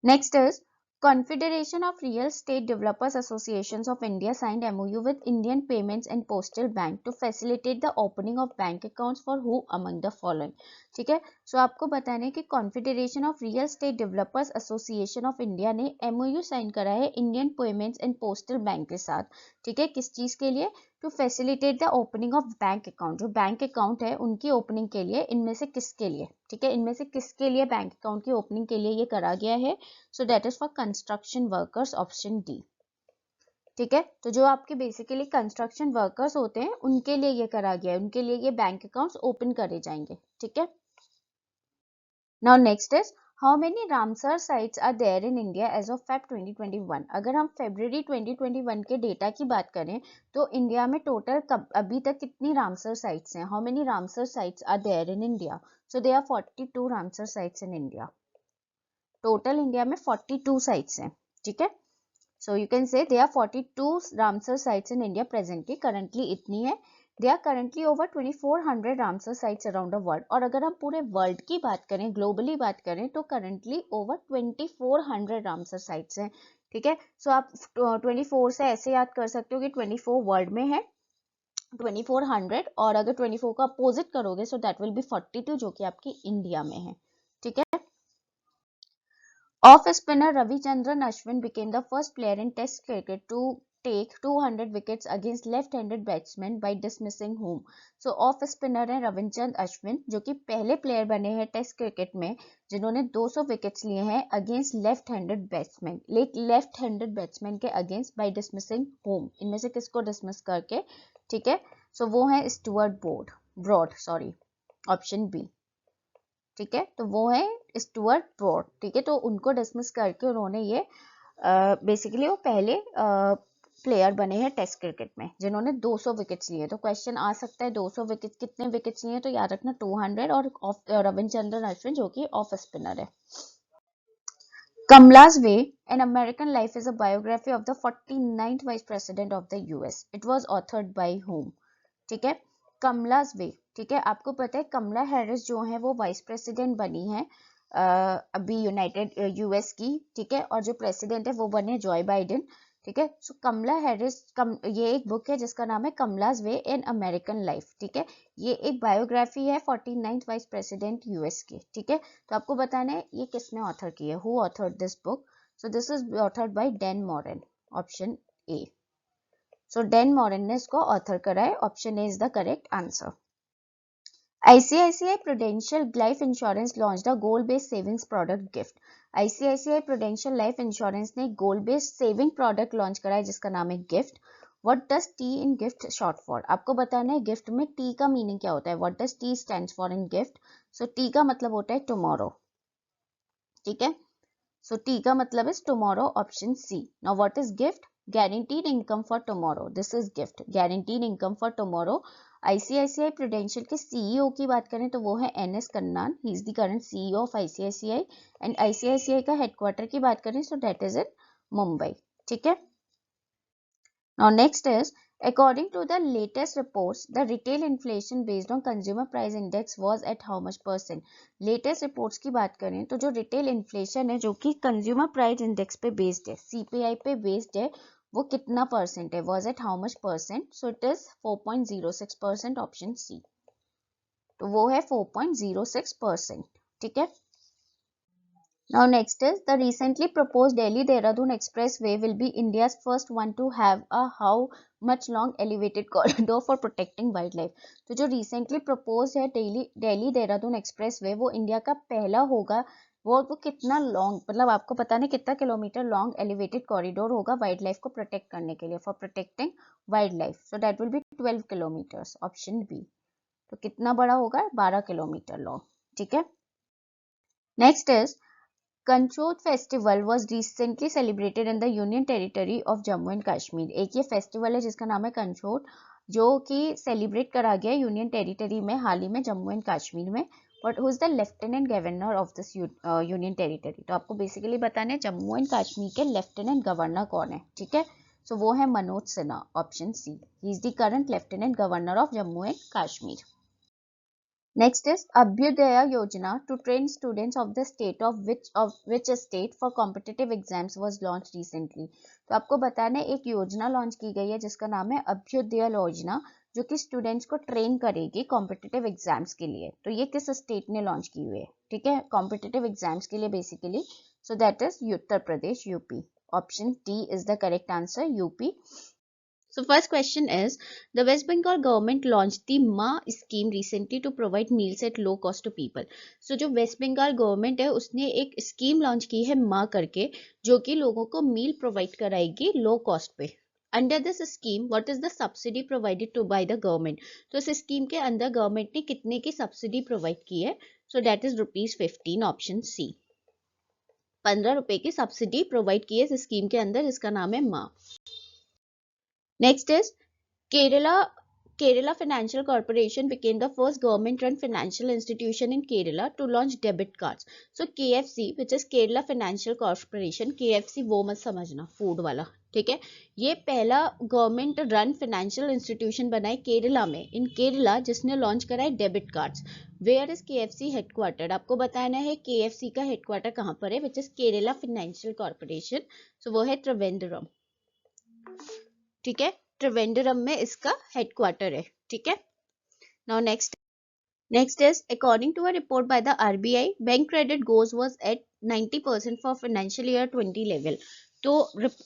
Next is, Confederation of Real Estate Developers Associations of India signed MOU with Indian Payments and Postal Bank to facilitate the opening of bank accounts for who among the following? ठीक है, सो आपको बताना है कि Confederation of Real Estate Developers Association of India ने MOU sign करा है Indian Payments and Postal Bank के साथ, ठीक है, किस चीज के लिए? To facilitate the opening of bank account, जो बैंक अकाउंट है उनकी ओपनिंग के लिए। इनमें से किसके लिए? ठीक है, इनमें से किसके लिए बैंक अकाउंट की ओपनिंग के लिए ये करा गया है? So that is for construction workers, option D, ठीक है। तो जो आपके बेसिकली कंस्ट्रक्शन वर्कर्स होते हैं उनके लिए ये करा गया है, उनके लिए ये बैंक अकाउंट्स ओपन करे जाएंगे, ठीक है। Now next is, how many Ramsar sites are there in India as of Feb 2021? अगर हम फरवरी 2021 के डेटा की बात करें तो इंडिया में टोटल अभी तक कितनी रामसर साइट्स हैं? How many Ramsar sites are there in India? So they are 42 Ramsar sites in India. Total India में 42 साइट्स हैं, ठीक है। सो you can say they are 42 Ramsar sites in India presently, currently इतनी है। They are currently over 2400 Ramsar sites around the world. और अगर हम पूरे वर्ल्ड की बात करें, ग्लोबली बात करें, तो करंटली ओवर 2400 रामसर साइट्स हैं, ठीक है। सो आप 24 से ऐसे याद कर सकते हो कि 24 वर्ल्ड में है 2400, और अगर 24 का अपोजिट करोगे सो दैट विल बी 42 जो कि आपकी इंडिया में है, ठीक है। Off spinner Ravichandran Ashwin became the first player in Test cricket to take 200 wickets against left-handed batsmen by dismissing whom? So off spinner है रविचंद्रन अश्विन, जो कि पहले प्लेयर बने हैं टेस्ट क्रिकेट में जिन्होंने 200 विकेट्स लिए हैं against left-handed batsman, left-handed batsman के अगेंस्ट बाय डिसमिसिंग होम। इनमें से किसको डिसमिस करके? ठीक है, सो वो है Stuart Broad, sorry, option B, ठीक है। तो वो है स्टुअर्ट ब्रॉड, ठीक है। तो उनको डिसमिस करके उन्होंने ये बेसिकली वो पहले प्लेयर बने हैं टेस्ट क्रिकेट में जिन्होंने 200 विकेट्स लिए। तो क्वेश्चन आ सकता है 200 विकेट कितने विकेट्स लिए? तो याद रखना 200, और रविचंद्रन अश्विन जो कि ऑफ स्पिनर है। Kamala's Way, An American Life is a biography of the 49th Vice President of the US. It was authored by whom? ठीक है, कमला's वे, ठीक है। आपको पता है कमला हैरिस जो है वो वाइस प्रेसिडेंट बनी है अभी यूनाइटेड यूएस की, ठीक है, और जो प्रेसिडेंट है वो बने जॉय बाइडेन, ठीक है। सो कमला हैरिस, ये एक बुक है जिसका नाम है कमला's वे एन अमेरिकन लाइफ, ठीक है। ये एक बायोग्राफी है 49th वाइस प्रेसिडेंट यूएस की, ठीक है। तो आपको बताना है ये किसने ऑथर की है, who authored this book? So this is authored bye Dan Mauryan, option A. So Dan Mauryan ने इसको ऑथर करा है, option A is the correct answer. ICICI Prudential Life Insurance launched a goal-based savings product GIFT. ICICI Prudential Life Insurance ने गोल based saving product launch करा है जिसका नाम है gift. What does T in gift short for, आपको बताना है gift में टी का मीनिंग क्या होता है. What does T stands for in gift. So T का मतलब होता है टुमारो. ठीक है, सो टी का मतलब है tomorrow, option C. Now what is GIFT? guaranteed income for tomorrow. This is gift. guaranteed income for tomorrow. ICICI Prudential के CEO की बात करें तो वो है NS Kannan. He is the current CEO of ICICI. And ICICI का headquarter की बात करें so that is in Mumbai. ठीक है. Now next is, according to the latest reports, the retail inflation based on consumer price index was at how much percent? Latest reports की बात करें तो जो retail inflation है जो कि consumer price index पे based है, CPI पे based है, वो कितना परसेंट है? Was at how much percent? So it is 4.06%, option C. तो वो है 4.06%. ठीक है. Now next is, the recently proposed Delhi-Dehradun Expressway will be India's first one to have a how much long elevated corridor for protecting wildlife. तो जो recently proposed है Delhi-Dehradun Expressway वो India का पहला होगा. वो कितना लॉन्ग, मतलब आपको पता नहीं कितना किलोमीटर लॉन्ग एलिवेटेड कॉरिडोर होगा वाइल्ड लाइफ को प्रोटेक्ट करने के लिए, for protecting wild life. So that will be 12 kilometres, option B. तो कितना बड़ा होगा? 12 किलोमीटर लॉन्ग. ठीक है. Next is, Kanchoth festival was recently celebrated in the union territory of Jammu and Kashmir. एक ये फेस्टिवल है जिसका नाम है कंचोट, जो कि सेलिब्रेट करा गया यूनियन टेरिटरी में हाल ही में जम्मू एंड कश्मीर में. But who is the lieutenant governor of this union territory. तो आपको बेसिकली बताना है जम्मू एंड कश्मीर के लेफ्टिनेंट गवर्नर कौन है. ठीक है. सो वो है Manoj Sinha, option C. He is the current lieutenant governor of Jammu and Kashmir. Next is Abhyudaya Yojana to train students of the state of which state for competitive exams was launched recently. तो आपको बताना है एक योजना लॉन्च की गई है जिसका नाम है अभ्युदय योजना, जो कि स्टूडेंट्स को ट्रेन करेगी कॉम्पिटिटिव एग्जाम्स के लिए. तो ये किस स्टेट ने लॉन्च की हुई है? ठीक है, कॉम्पिटिटिव एग्जाम्स के लिए basically. So that is Uttar Pradesh, UP. Option D is the correct answer, UP. So first question is, the West Bengal government launched the Ma scheme recently to provide meals at low cost to people. So जो West Bengal government है उसने एक scheme launch की है Ma करके, जो कि लोगों को मील प्रोवाइड कराएगी लो कॉस्ट पे. Under this scheme what is the subsidy provided to by the government. तो इस स्कीम के अंदर गवर्नमेंट ने कितने की सब्सिडी प्रोवाइड की है? So that is ₹15, option C. 15 रुपए की सब्सिडी प्रोवाइड की है इस स्कीम के अंदर जिसका नाम है मा. Next is Kerala Financial Corporation became the first government-run financial institution in Kerala to launch debit cards. So KFC, which is Kerala Financial Corporation, KFC वो मत समझना फूड वाला, ठीक है. ये पहला गवर्नमेंट रन फाइनेंशियल इंस्टीट्यूशन बना है केरला में, इन केरला, जिसने लॉन्च करा है debit cards. Where is KFC headquartered? आपको बताना है KFC का हेडक्वार्टर कहाँ पर है, which is Kerala Financial Corporation. So वो है त्रिवेंद्रम. ठीक है, त्रिवेंद्रम में इसका हेडक्वार्टर है. ठीक है. Now next is, according to a report by the RBI, bank credit goes was at 90% for financial year 2011. तो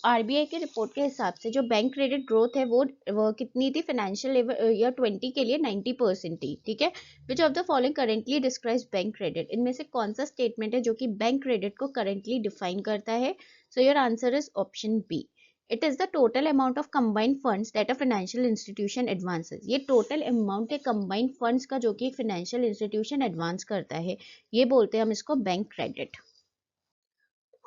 RBI के रिपोर्ट के हिसाब से जो बैंक क्रेडिट ग्रोथ है वो कितनी थी फाइनेंशियल ईयर 20 के लिए? 90% थी. ठीक है. Which of the following currently describes bank credit. इनमें से कौन सा स्टेटमेंट है जो कि बैंक क्रेडिट को करेंटली डिफाइन करता है? So your answer is option B. It is the total amount of combined funds that a financial institution advances. ये total amount है combined funds का जो कि एक financial institution advance करता है, ये बोलते हैं हम इसको bank credit.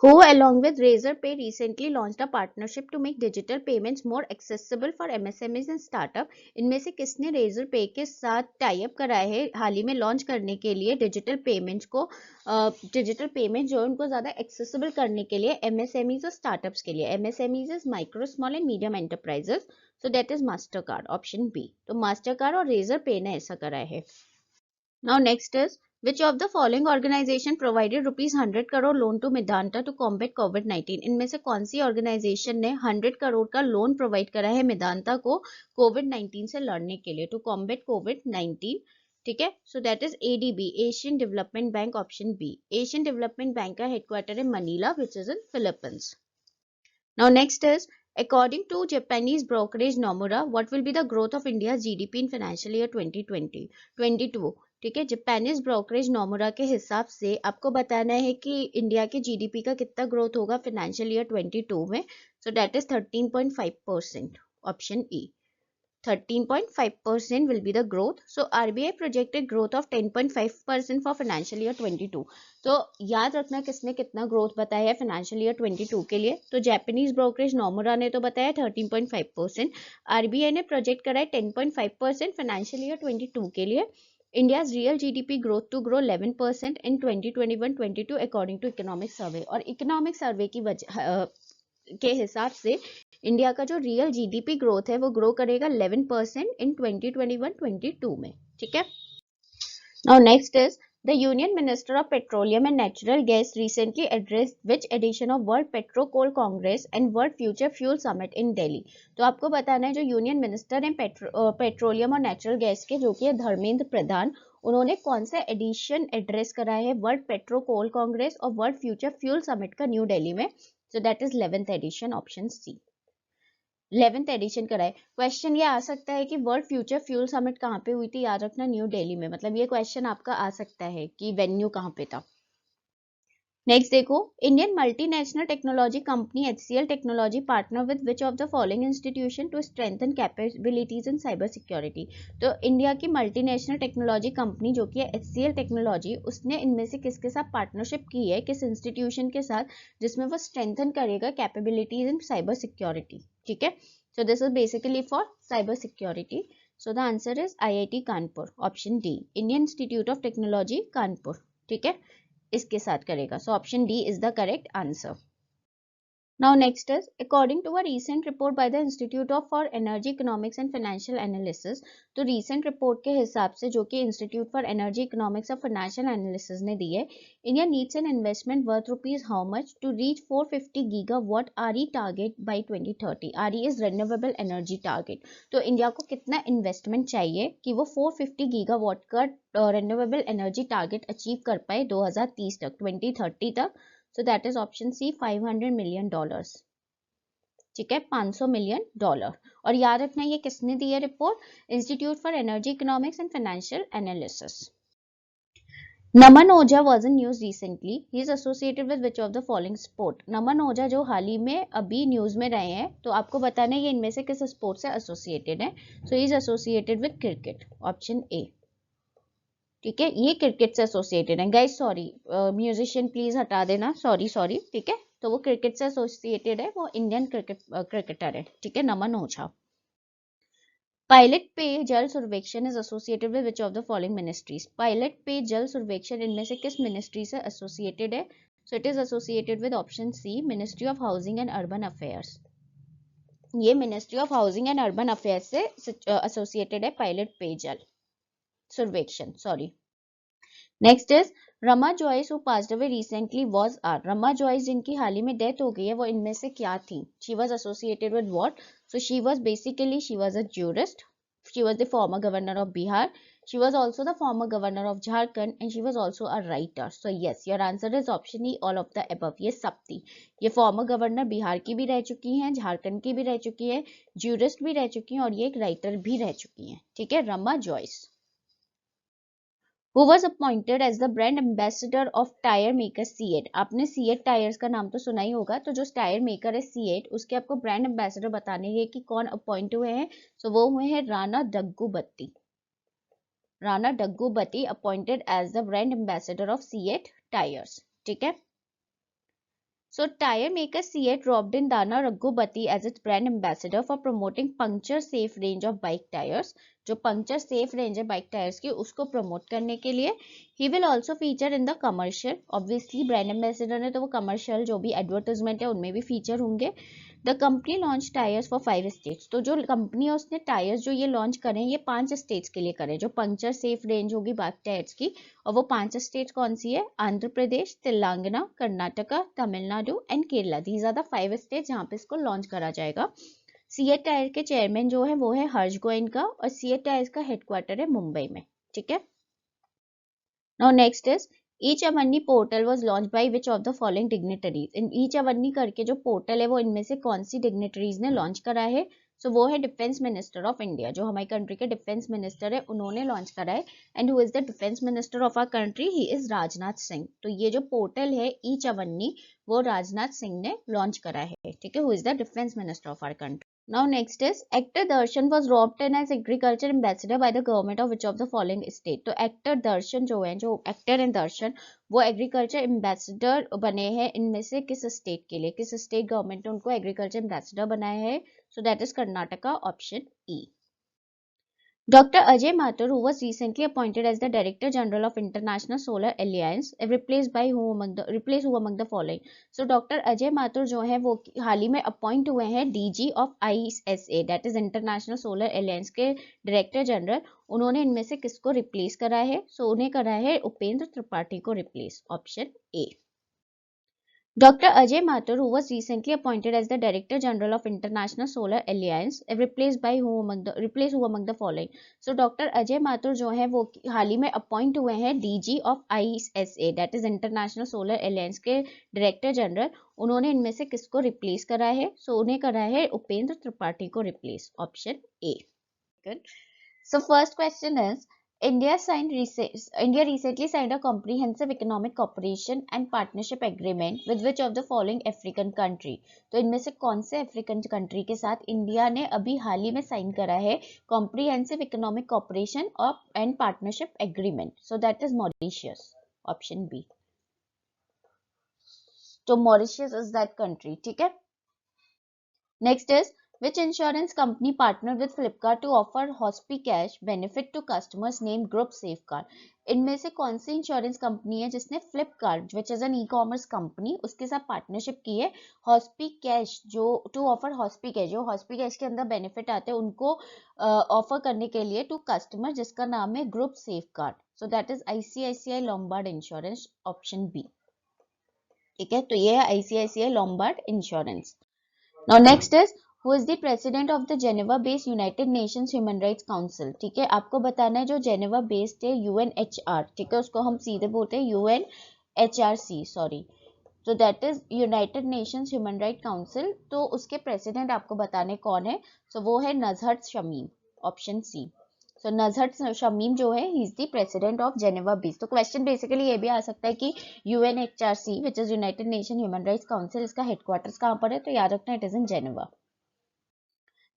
Who along with Razorpay recently launched a partnership to make digital payments more accessible for MSMEs and startup. इनमें से किसने Razorpay के साथ टाई अप करा है हाल ही में लॉन्च करने के लिए डिजिटल पेमेंट्स को, डिजिटल पेमेंट जो है उनको ज़्यादा एक्सेसिबल करने के लिए MSMEs और स्टार्टअप्स के लिए. MSMEs is micro small and medium enterprises. So that is Mastercard, option B. तो मास्टर कार्ड और Razorpay ने ऐसा करा है. Now next is, which of the following organization provided ₹100 crore loan to Medanta to combat COVID-19? इनमें से कौन सी ऑर्गेनाइजेशन ने 100 करोड़ का लोन प्रोवाइड करा है मेदांता को COVID-19 से लड़ने के लिए, टू कॉम्बेट COVID-19. ठीक है. So that is ADB, Asian Development Bank, option B. Asian Development Bank का हेडक्वार्टर है Manila, which is in Philippines. Now next is, according to Japanese brokerage Nomura, what will be the growth of India's GDP in financial year 2020-22? ठीक है. Japanese brokerage Nomura के हिसाब से आपको बताना है कि इंडिया के GDP का कितना ग्रोथ होगा फाइनेंशियल ईयर 22 में. So that is 13.5%, option E 13.5% will be the growth. So RBI projected growth of 10.5% for financial year 22. तो याद रखना किसने कितना ग्रोथ बताया है फाइनेंशियल ईयर 22 के लिए. तो जापानीज ब्रोकरेज नोमुरा ने तो बताया 13.5%. आरबीआई ने प्रोजेक्ट करा है 10.5% फाइनेंशियल ईयर 22 के लिए. India's real GDP growth to grow 11% in 2021-22 according to economic survey. और economic survey की वजह के हिसाब से इंडिया का जो रियल जीडीपी ग्रोथ है वो ग्रो करेगा 11% इन 2021-22 में. ठीक है. Now next is the union minister of petroleum and natural gas recently addressed which edition of World Petro Coal Congress and World Future Fuel Summit in Delhi. तो आपको बताना है जो यूनियन मिनिस्टर हैं पेट्रोलियम और नेचुरल गैस के, जो कि है धर्मेंद्र प्रधान, उन्होंने कौन सा एडिशन एड्रेस करा है वर्ल्ड पेट्रो कोल कांग्रेस और वर्ल्ड फ्यूचर फ्यूल समिट का न्यू दिल्ली में. So that is 11th edition, option C. 11th edition कराए. क्वेश्चन ये आ सकता है कि वर्ल्ड फ्यूचर फ्यूल समिट कहाँ पे हुई थी, याद रखना न्यू दिल्ली में. मतलब ये क्वेश्चन आपका आ सकता है कि वेन्यू कहाँ पे था. नेक्स्ट देखो, Indian multinational technology company HCL technology partner with which of the following institution to strengthen capabilities in cyber security. तो इंडिया की मल्टीनेशनल टेक्नोलॉजी कंपनी जो कि है HCL टेक्नोलॉजी, उसने इनमें से किसके साथ पार्टनरशिप की है, किस इंस्टीट्यूशन के साथ, जिसमें वो स्ट्रेंथन करेगा कैपेबिलिटीज इन साइबर सिक्योरिटी. ठीक है. So this is basically for cyber security. So the answer is IIT Kanpur, option D, Indian Institute of Technology Kanpur. ठीक है, इसके साथ करेगा. So option D is the correct answer. Now next is according to a recent report by the Institute of for Energy Economics and Financial Analysis. तो recent report के हिसाब से जो कि इंस्टीट्यूट फॉर एनर्जी इकोनॉमिक्स और Financial Analysis ने दी है, India needs an investment worth rupees how much to reach 450 gigawatt RE target by 2030. RE is renewable energy target. तो इंडिया को कितना इन्वेस्टमेंट चाहिए कि वो 450 गीगावाट का रिन्यूएबल एनर्जी टारगेट अचीव कर पाए 2030 तक, 2030 तक. So that is option C, $500 million. ठीक है, $500 million. और याद रखना ये किसने दी है report, institute for Energy Economics and Financial analysis. Naman Ojha was in news recently. He is associated with which of the following sport? नमन ओझा जो हाल ही में अभी न्यूज में रहे हैं, तो आपको बताना है ये इनमें से किस स्पोर्ट से एसोसिएटेड है. So he is associated with cricket, option A. ठीक है, ये क्रिकेट से एसोसिएटेड है. गाइस सॉरी, म्यूजिशियन प्लीज हटा देना, सॉरी. ठीक है, तो वो क्रिकेट से एसोसिएटेड है, वो इंडियन क्रिकेटर है. ठीक है, नमन ओझा. पायलट पे जल सर्वेक्षण is associated with which of the following ministries. Pilot Pey Jal सर्वेक्षण इनमें से किस मिनिस्ट्री से एसोसिएटेड है. So it is associated with option C, Ministry of Housing and Urban Affairs. ये Ministry of Housing and Urban Affairs से associated है pilot Pey Jal Survekshan. Sorry. Next is Rama Jois who passed away recently was R. Rama Jois जिनकी हाल ही में death हो गई है, वो इनमें से क्या थी. She was associated with what. So she was a jurist. She was the former governor of Bihar. She was also the former governor of Jharkhand and she was also a writer. So yes, your answer is option E, all of the above. ये सब थी. ये former governor Bihar की भी रह चुकी हैं, झारखंड की भी रह चुकी है, ज्यूरिस्ट भी रह चुकी हैं और ये एक राइटर भी रह चुकी हैं. ठीक है, Rama Jois. Who was appointed as the brand ambassador of tire maker C8. आपने C8 टायर्स का नाम तो सुना ही होगा. तो जो टायर मेकर है C8, उसके आपको ब्रांड एम्बेसडर बताने हैं कि कौन अपॉइंट हुए हैं. सो वो हुए हैं Rana Daggubati. Rana Daggubati appointed as the brand ambassador of C8 tyres. ठीक है. So tire maker C8 dropped in Rana Raghubati as its brand ambassador for promoting puncture safe range of bike tires. जो puncture safe range है bike tires की, उसको promote करने के लिए. He will also feature in the commercial. Obviously brand ambassador है तो वो commercial जो भी advertisement है उनमें भी feature होंगे. The company launched tires for 5 states. तो जो कंपनी है उसने टायर्स जो ये लॉन्च करें ये 5 स्टेट्स के लिए करें, जो पंक्चर सेफ रेंज होगी बाइक टायर्स की. और वो 5 स्टेट्स कौन सी है, Andhra Pradesh, Telangana, Karnataka, Tamil Nadu and Kerala. These are the 5 states जहाँ पे इसको लॉन्च करा जाएगा. C8 टायर के चेयरमैन जो है वो है हर्ष गोयनका और C8 टायर्स का हेडक्वार्टर है मुंबई में. ठीक है. Now next is e-Chhawani portal was launch by which of the following dignitaries. इन ई-चवन्नी करके जो पोर्टल है वो इनमें से कौन सी डिग्निटरीज ने लॉन्च करा है. सो वो है डिफेंस मिनिस्टर ऑफ इंडिया, जो हमारी कंट्री के डिफेंस मिनिस्टर है, उन्होंने लॉन्च करा है। And who is the defence minister of our country? He is Rajnath Singh. तो ये जो पोर्टल है ई चवन्नी, वो राजनाथ सिंह ने लॉन्च करा है, ठीक है। Who is the defence minister of our country? Now next is actor Darshan was roped in as agriculture ambassador by the government of which of the following state? तो actor दर्शन जो है, जो actor है दर्शन, वो एग्रीकल्चर एम्बेसडर बने हैं इनमें से किस स्टेट के लिए? किस स्टेट गवर्नमेंट ने उनको एग्रीकल्चर एम्बेसडर बनाया है? So that is Karnataka, option E. Dr. Ajay Mathur, who was recently appointed as the Director General of International Solar Alliance, replaced who among the following? So Dr. Ajay Mathur जो है वो हाल ही में appoint हुए हैं DG of ISA, that is International Solar Alliance के director general. उन्होंने इनमें से किसको रिप्लेस करा है? सो उन्हें करा है उपेंद्र त्रिपाठी को replace, option A. Dr. Ajay Mathur, who was recently appointed as the Director General of International Solar Alliance, replaced who among the following? So Dr. Ajay Mathur जो है वो हाल ही में अपॉइंट हुए हैं DG of ISA, that is International Solar Alliance के director general. उन्होंने इनमें से किसको रिप्लेस करा है? सो उन्हें करा है उपेंद्र त्रिपाठी को replace, option A. So first question is India recently signed a comprehensive economic cooperation and partnership agreement with which of the following African country? तो इनमें से कौन से अफ्रीकन कंट्री के साथ इंडिया ने अभी हाल ही में साइन करा है comprehensive economic cooperation and partnership agreement? So that is Mauritius, option B. तो मॉरिशियस इज दैट कंट्री, ठीक है। Next is Which insurance company partnered with Flipkart to offer Hospi-Cash benefit to customers named Group Safeguard? इनमें से कौन सी insurance company है जिसने Flipkart which is an e commerce company उसके साथ पार्टनरशिप की है हॉस्पी कैश जो टू ऑफर हॉस्पी कैश, जो हॉस्पी कैश के अंदर बेनिफिट आते हैं उनको ऑफर करने के लिए टू कस्टमर, जिसका नाम है group safeguard. So that is ICICI Lombard insurance, option B, ठीक है। तो ये है ICICI Lombard insurance. Now next is Who is the president of the Geneva based United Nations Human Rights Council? ठीक है, आपको बताना है जो जेनेवा बेस्ड है UNHR, ठीक है, उसको हम सीधे बोलते हैं UNHRC, सॉरी। तो that is United Nations human right council. तो उसके प्रेसिडेंट आपको बताने कौन है? सो वो है नजहत शमीम, ऑप्शन सी। सो नजहत शमीम जो है he is the president of Geneva base. तो क्वेश्चन बेसिकली ये भी आ सकता है कि UNHRC which is United nation human rights council, इसका हेडक्वार्टर्स कहाँ पर है? तो याद रखना it is in Geneva.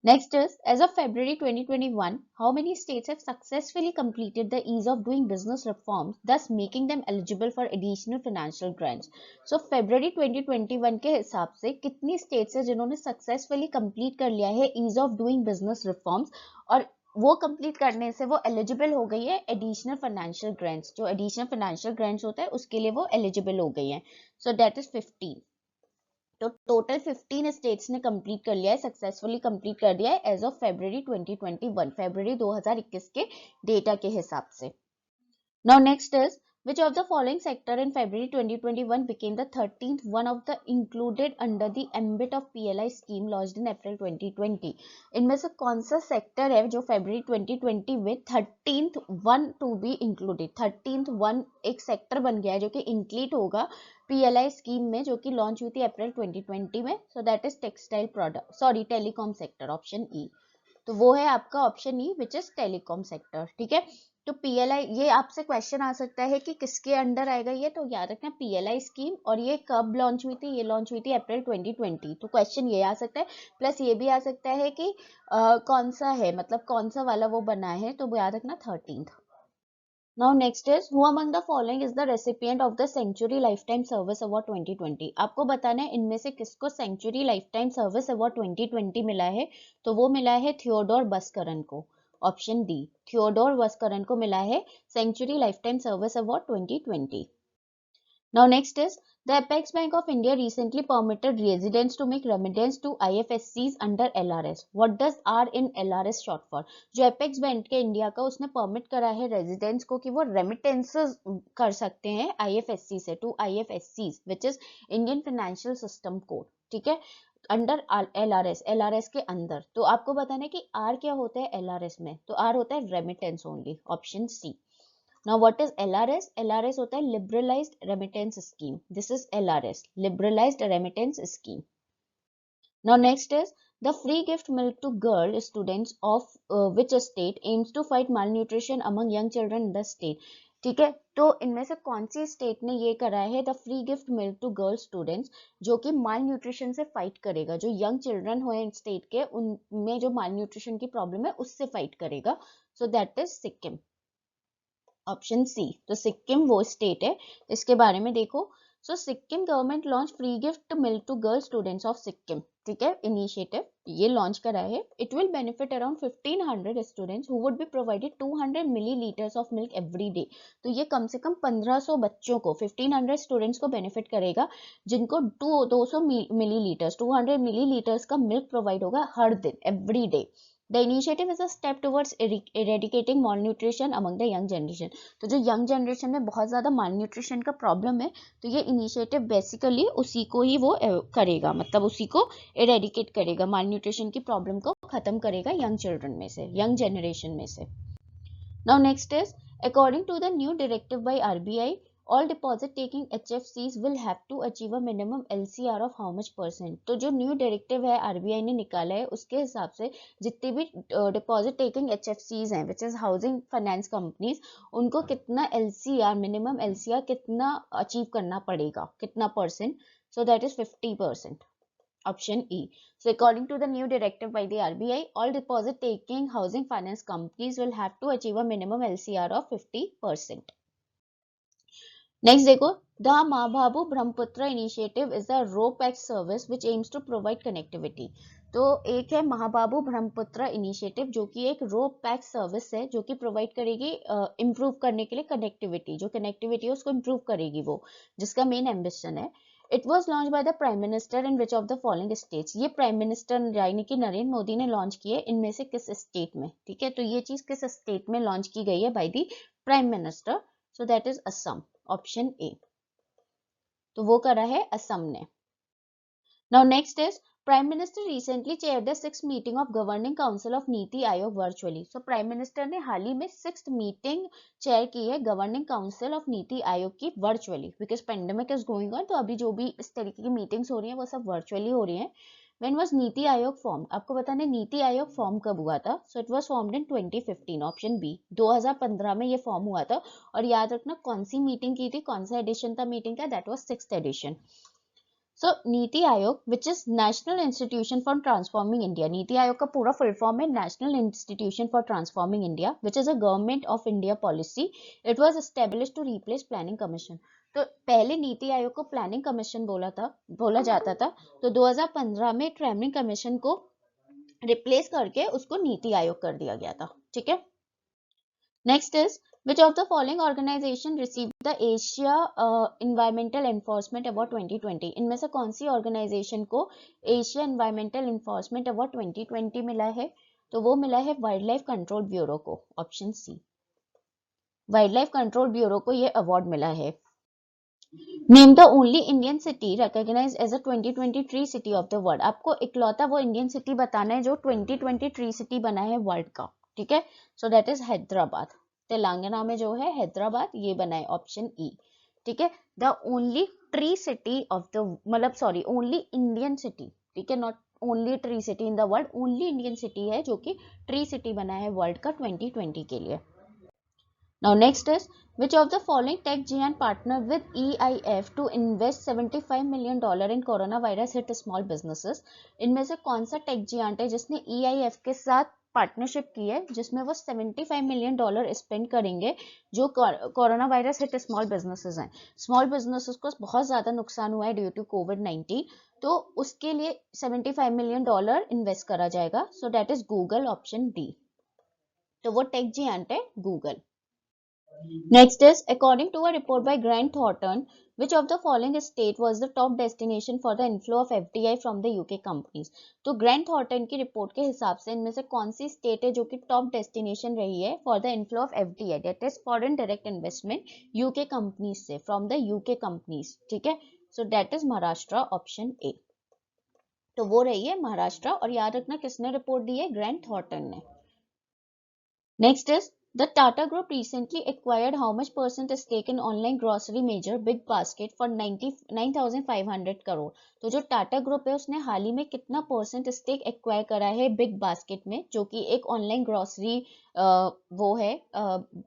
Next is, as of February 2021, how many states have successfully completed the ease of doing business reforms, thus making them eligible for additional financial grants? So February 2021 के हिसाब से कितनी states है जिन्होंने successfully complete कर लिया है ease of doing business reforms, और वो कंप्लीट करने से वो एलिजिबल हो गई है एडिशनल फाइनेंशियल ग्रांट्स, जो एडिशनल फाइनेंशियल ग्रांट्स होता है उसके लिए वो एलिजिबल हो गई है। So that is 15। तो टोटल 15 स्टेट्स ने कंप्लीट कर लिया है, सक्सेसफुली कंप्लीट कर दिया है एज ऑफ February 2021, फरवरी 2021 के डेटा के हिसाब से। Now next is which of the following sector in February 2021 became the 13th one of the included under the ambit of PLI scheme launched in April 2020? इनमें से कौन सा सेक्टर है जो February 2020 में 13th one to be included, 13th one एक sector बन गया है जो कि इंक्लूड होगा PLI स्कीम में, जो कि लॉन्च हुई थी अप्रैल 2020 में। So that is textile product, sorry telecom sector, option E. तो वो है आपका option E which is telecom sector, ठीक है। तो PLI, ये आपसे क्वेश्चन आ सकता है कि किसके अंडर आएगा ये, तो याद रखना PLI स्कीम, और ये कब लॉन्च हुई थी? ये लॉन्च हुई थी अप्रैल 2020। तो क्वेश्चन ये आ सकता है, प्लस ये भी आ सकता है कि कौन सा है, मतलब कौन सा वाला वो बना है, तो याद रखना 13th। Now next is who among the following is the recipient of the Century Lifetime Service Award 2020? आपको बताना है इनमें से किसको सेंचुरी लाइफटाइम सर्विस अवार्ड 2020 मिला है। तो वो मिला है थियोडोर बस्करन को, ऑप्शन डी। थियोडोर बस्करन को मिला है century lifetime service award 2020। Now next is the Apex Bank of India recently permitted residents to make remittance to IFSCs under LRS. What does R in LRS short for? जो Apex Bank के India का उसने permit करा है residents को कि वो remittances कर सकते हैं IFSC से to IFSCs which is Indian Financial System Code, ठीक है, अंडर LRS के अंदर। तो आपको बताना है कि R क्या होता है LRS में, तो R होता है remittance only, option C. Now what is LRS? LRS होता है Liberalized Remittance Scheme. This is LRS, Liberalized Remittance Scheme. Now next is the free gift milk to girl students of which state aims to fight malnutrition among young children in the state. ठीक है, तो इनमें से कौन सी state ने ये करा है the free gift milk to girl students, जो कि माल न्यूट्रिशन से फाइट करेगा, जो यंग चिल्ड्रन हुए स्टेट के उनमें जो माल न्यूट्रिशन की प्रॉब्लम है उससे फाइट करेगा। So that is Sikkim, option C. तो सिक्किम वो स्टेट है, इसके बारे में देखो। So Sikkim government launch free gift milk to girl students of Sikkim. ठीक है, इनिशिएटिव ये लॉन्च करा है। It will benefit around 1500 students who would be provided 200 millilitres of milk every day. तो ये कम से कम 1500 बच्चों को, 1500 स्टूडेंट्स को बेनिफिट करेगा, जिनको 200 मिलीलीटर्स 200 मिलीलीटर्स का मिल्क प्रोवाइड होगा हर दिन, every day. The initiative is a step towards eradicating malnutrition among the young generation। तो जो यंग जनरेशन में बहुत ज़्यादा malnutrition का प्रॉब्लम है, तो ये इनिशिएटिव बेसिकली उसी को ही वो करेगा, मतलब उसी को eradicate करेगा, malnutrition की प्रॉब्लम को खत्म करेगा यंग चिल्ड्रन में से, यंग जनरेशन में से। Now next is, according to the new directive by RBI, all deposit taking HFCs will have to achieve a minimum LCR of how much percent। तो जो न्यू डायरेक्टिव है RBI ने निकाला है, उसके हिसाब से जितने भी डिपॉजिट टेकिंग HFCs हैं, which is housing finance companies, उनको कितना LCR, मिनिमम LCR कितना अचीव करना पड़ेगा, कितना percent. So that is 50%, option E। So according to the new directive by the RBI, all deposit taking housing finance companies will have to achieve a minimum LCR of 50%। Next देखो, the Mahababu Brahmaputra initiative is a RoPax service which aims to provide connectivity। तो एक है महाबाबू Brahmaputra initiative, जो कि एक RoPax service है, जो कि प्रोवाइड करेगी इम्प्रूव करने के लिए कनेक्टिविटी, जो कनेक्टिविटी है उसको इम्प्रूव करेगी वो, जिसका मेन एम्बिशन है। It was launch by the prime minister in which of the following states. ये प्राइम मिनिस्टर यानी कि नरेंद्र मोदी ने लॉन्च की है, इनमें से किस स्टेट में। ठीक है, तो ये चीज किस स्टेट में लॉन्च की गई है by the prime minister. So that is Assam, option A. तो वो करा है असम ने। Now next is, prime minister recently chair the 6th meeting of governing council of NITI Aayog virtually. So prime minister ने हाल ही में 6th मीटिंग चेयर की है governing council of NITI Aayog की virtually, because pandemic is going on, तो अभी जो भी इस तरीके की मीटिंग्स हो रही हैं वो सब वर्चुअली हो रही हैं। When was NITI Aayog form? आपको बताना है नीति आयोग फॉर्म कब हुआ था। So it was formed in 2015, option B. 2015 में ये फॉर्म हुआ था। और याद रखना कौन सी मीटिंग की थी, कौन सा एडिशन था मीटिंग का, that was 6th addition. So NITI Aayog which is National Institution for Transforming India, NITI Aayog का पूरा फुल फॉर्म है National Institution for Transforming India, which is a government of India policy. It was established to replace Planning Commission. तो पहले नीति आयोग को planning commission बोला जाता था। तो 2015 में प्लानिंग कमीशन को रिप्लेस करके उसको नीति आयोग कर दिया गया था। ठीक है, next is, which of the following organization received the Asia Environmental Enforcement Award 2020। इनमें से कौन सी ऑर्गेनाइजेशन को एशिया एनवायरमेंटल एनफोर्समेंट अवार्ड 2020 मिला है। तो वो मिला है वाइल्ड लाइफ कंट्रोल ब्यूरो को, option C. Wildlife Control Bureau को ये अवार्ड मिला है। Name the only Indian city recognised as a 2023 city of the world. आपको इकलौता वो इंडियन सिटी बताना है जो 2023 सिटी बना है वर्ल्ड का। ठीक है, so that is Hyderabad. Telangana में जो है हैदराबाद, ये बना है, ऑप्शन ई। ठीक है, the only tree city of the, मतलब सॉरी, ओनली इंडियन सिटी, ठीक है, not only tree city in the world, only Indian city है जो कि ट्री सिटी बना है वर्ल्ड का 2020 के लिए। Now next is, which of the following tech giant partnered with EIF to invest $75 million in coronavirus hit small businesses। इनमें से कौन सा टेक जियांट है जिसने EIF के साथ पार्टनरशिप की है, जिसमें वो $75 मिलियन स्पेंड करेंगे, जो corona virus hit small businesses हैं। स्मॉल बिजनेसेस को बहुत ज्यादा नुकसान हुआ है ड्यू टू कोविड-19, तो उसके लिए $75 मिलियन इन्वेस्ट करा जाएगा। सो that is Google, option D. तो वो टेक जियांट है Google. Next is, according to a report by Grant Thornton, which of the following state was the top destination for the inflow of FDI from the UK companies। तो grand Thornton की report के हिसाब से इनमें से कौन सी state है जो कि टॉप डेस्टिनेशन रही है for the inflow of FDI, that is foreign direct investment, UK companies से, फ्रॉम द यूके कंपनीज। ठीक है, so that is Maharashtra, option A. तो वो रही है महाराष्ट्र, और याद रखना किसने रिपोर्ट दी है, ग्रैंड थॉर्टन ने। Next is, The Tata Group recently acquired how much percent stake in online grocery major Big Basket for 99,500 crore. तो जो टाटा ग्रुप है उसने हाल ही में कितना परसेंट स्टेक एक्वायर करा है बिग बास्केट में, जो कि एक ऑनलाइन ग्रोसरी वो है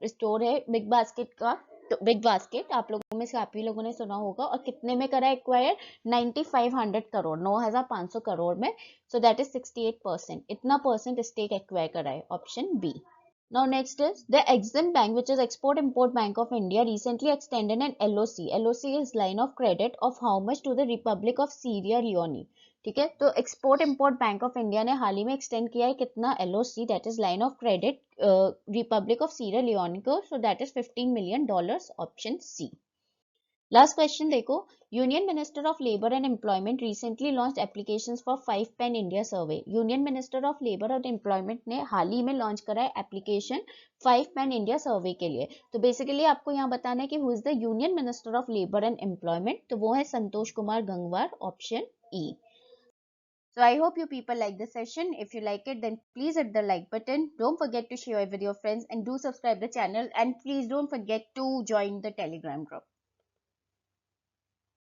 स्टोर है बिग बास्केट का। तो बिग बास्केट आप लोगों में से काफी लोगों ने सुना होगा, और कितने में करा एक्वायर? 9500 करोड़, 9500 करोड़ में। So that is 68%। इतना परसेंट स्टेक एक्वायर करा है, option B. Now next is the Exim Bank, which is Export Import Bank of India, recently extended an LOC. LOC is line of credit of how much to the Republic of Sierra Leone. ठीक है, तो export import bank of India ने हाल ही में extend किया है कितना LOC, that is line of credit Republic of Sierra Leone को, so that is $15 million, option C. Last question देखो, Union minister of Labour and Employment recently launch applications for 5 pan India survey. Union minister of Labour और Employment ने हाल ही में launch करा है application 5 pan India सर्वे के लिए। तो बेसिकली आपको यहाँ बताना है कि who is the union minister of Labour and Employment, तो वो है Santosh Kumar Gangwar, option E. So I hope you people like this session. If you like it, then please hit the like button. Don't forget to share it with your friends and do subscribe the channel, and please don't forget to join the Telegram group.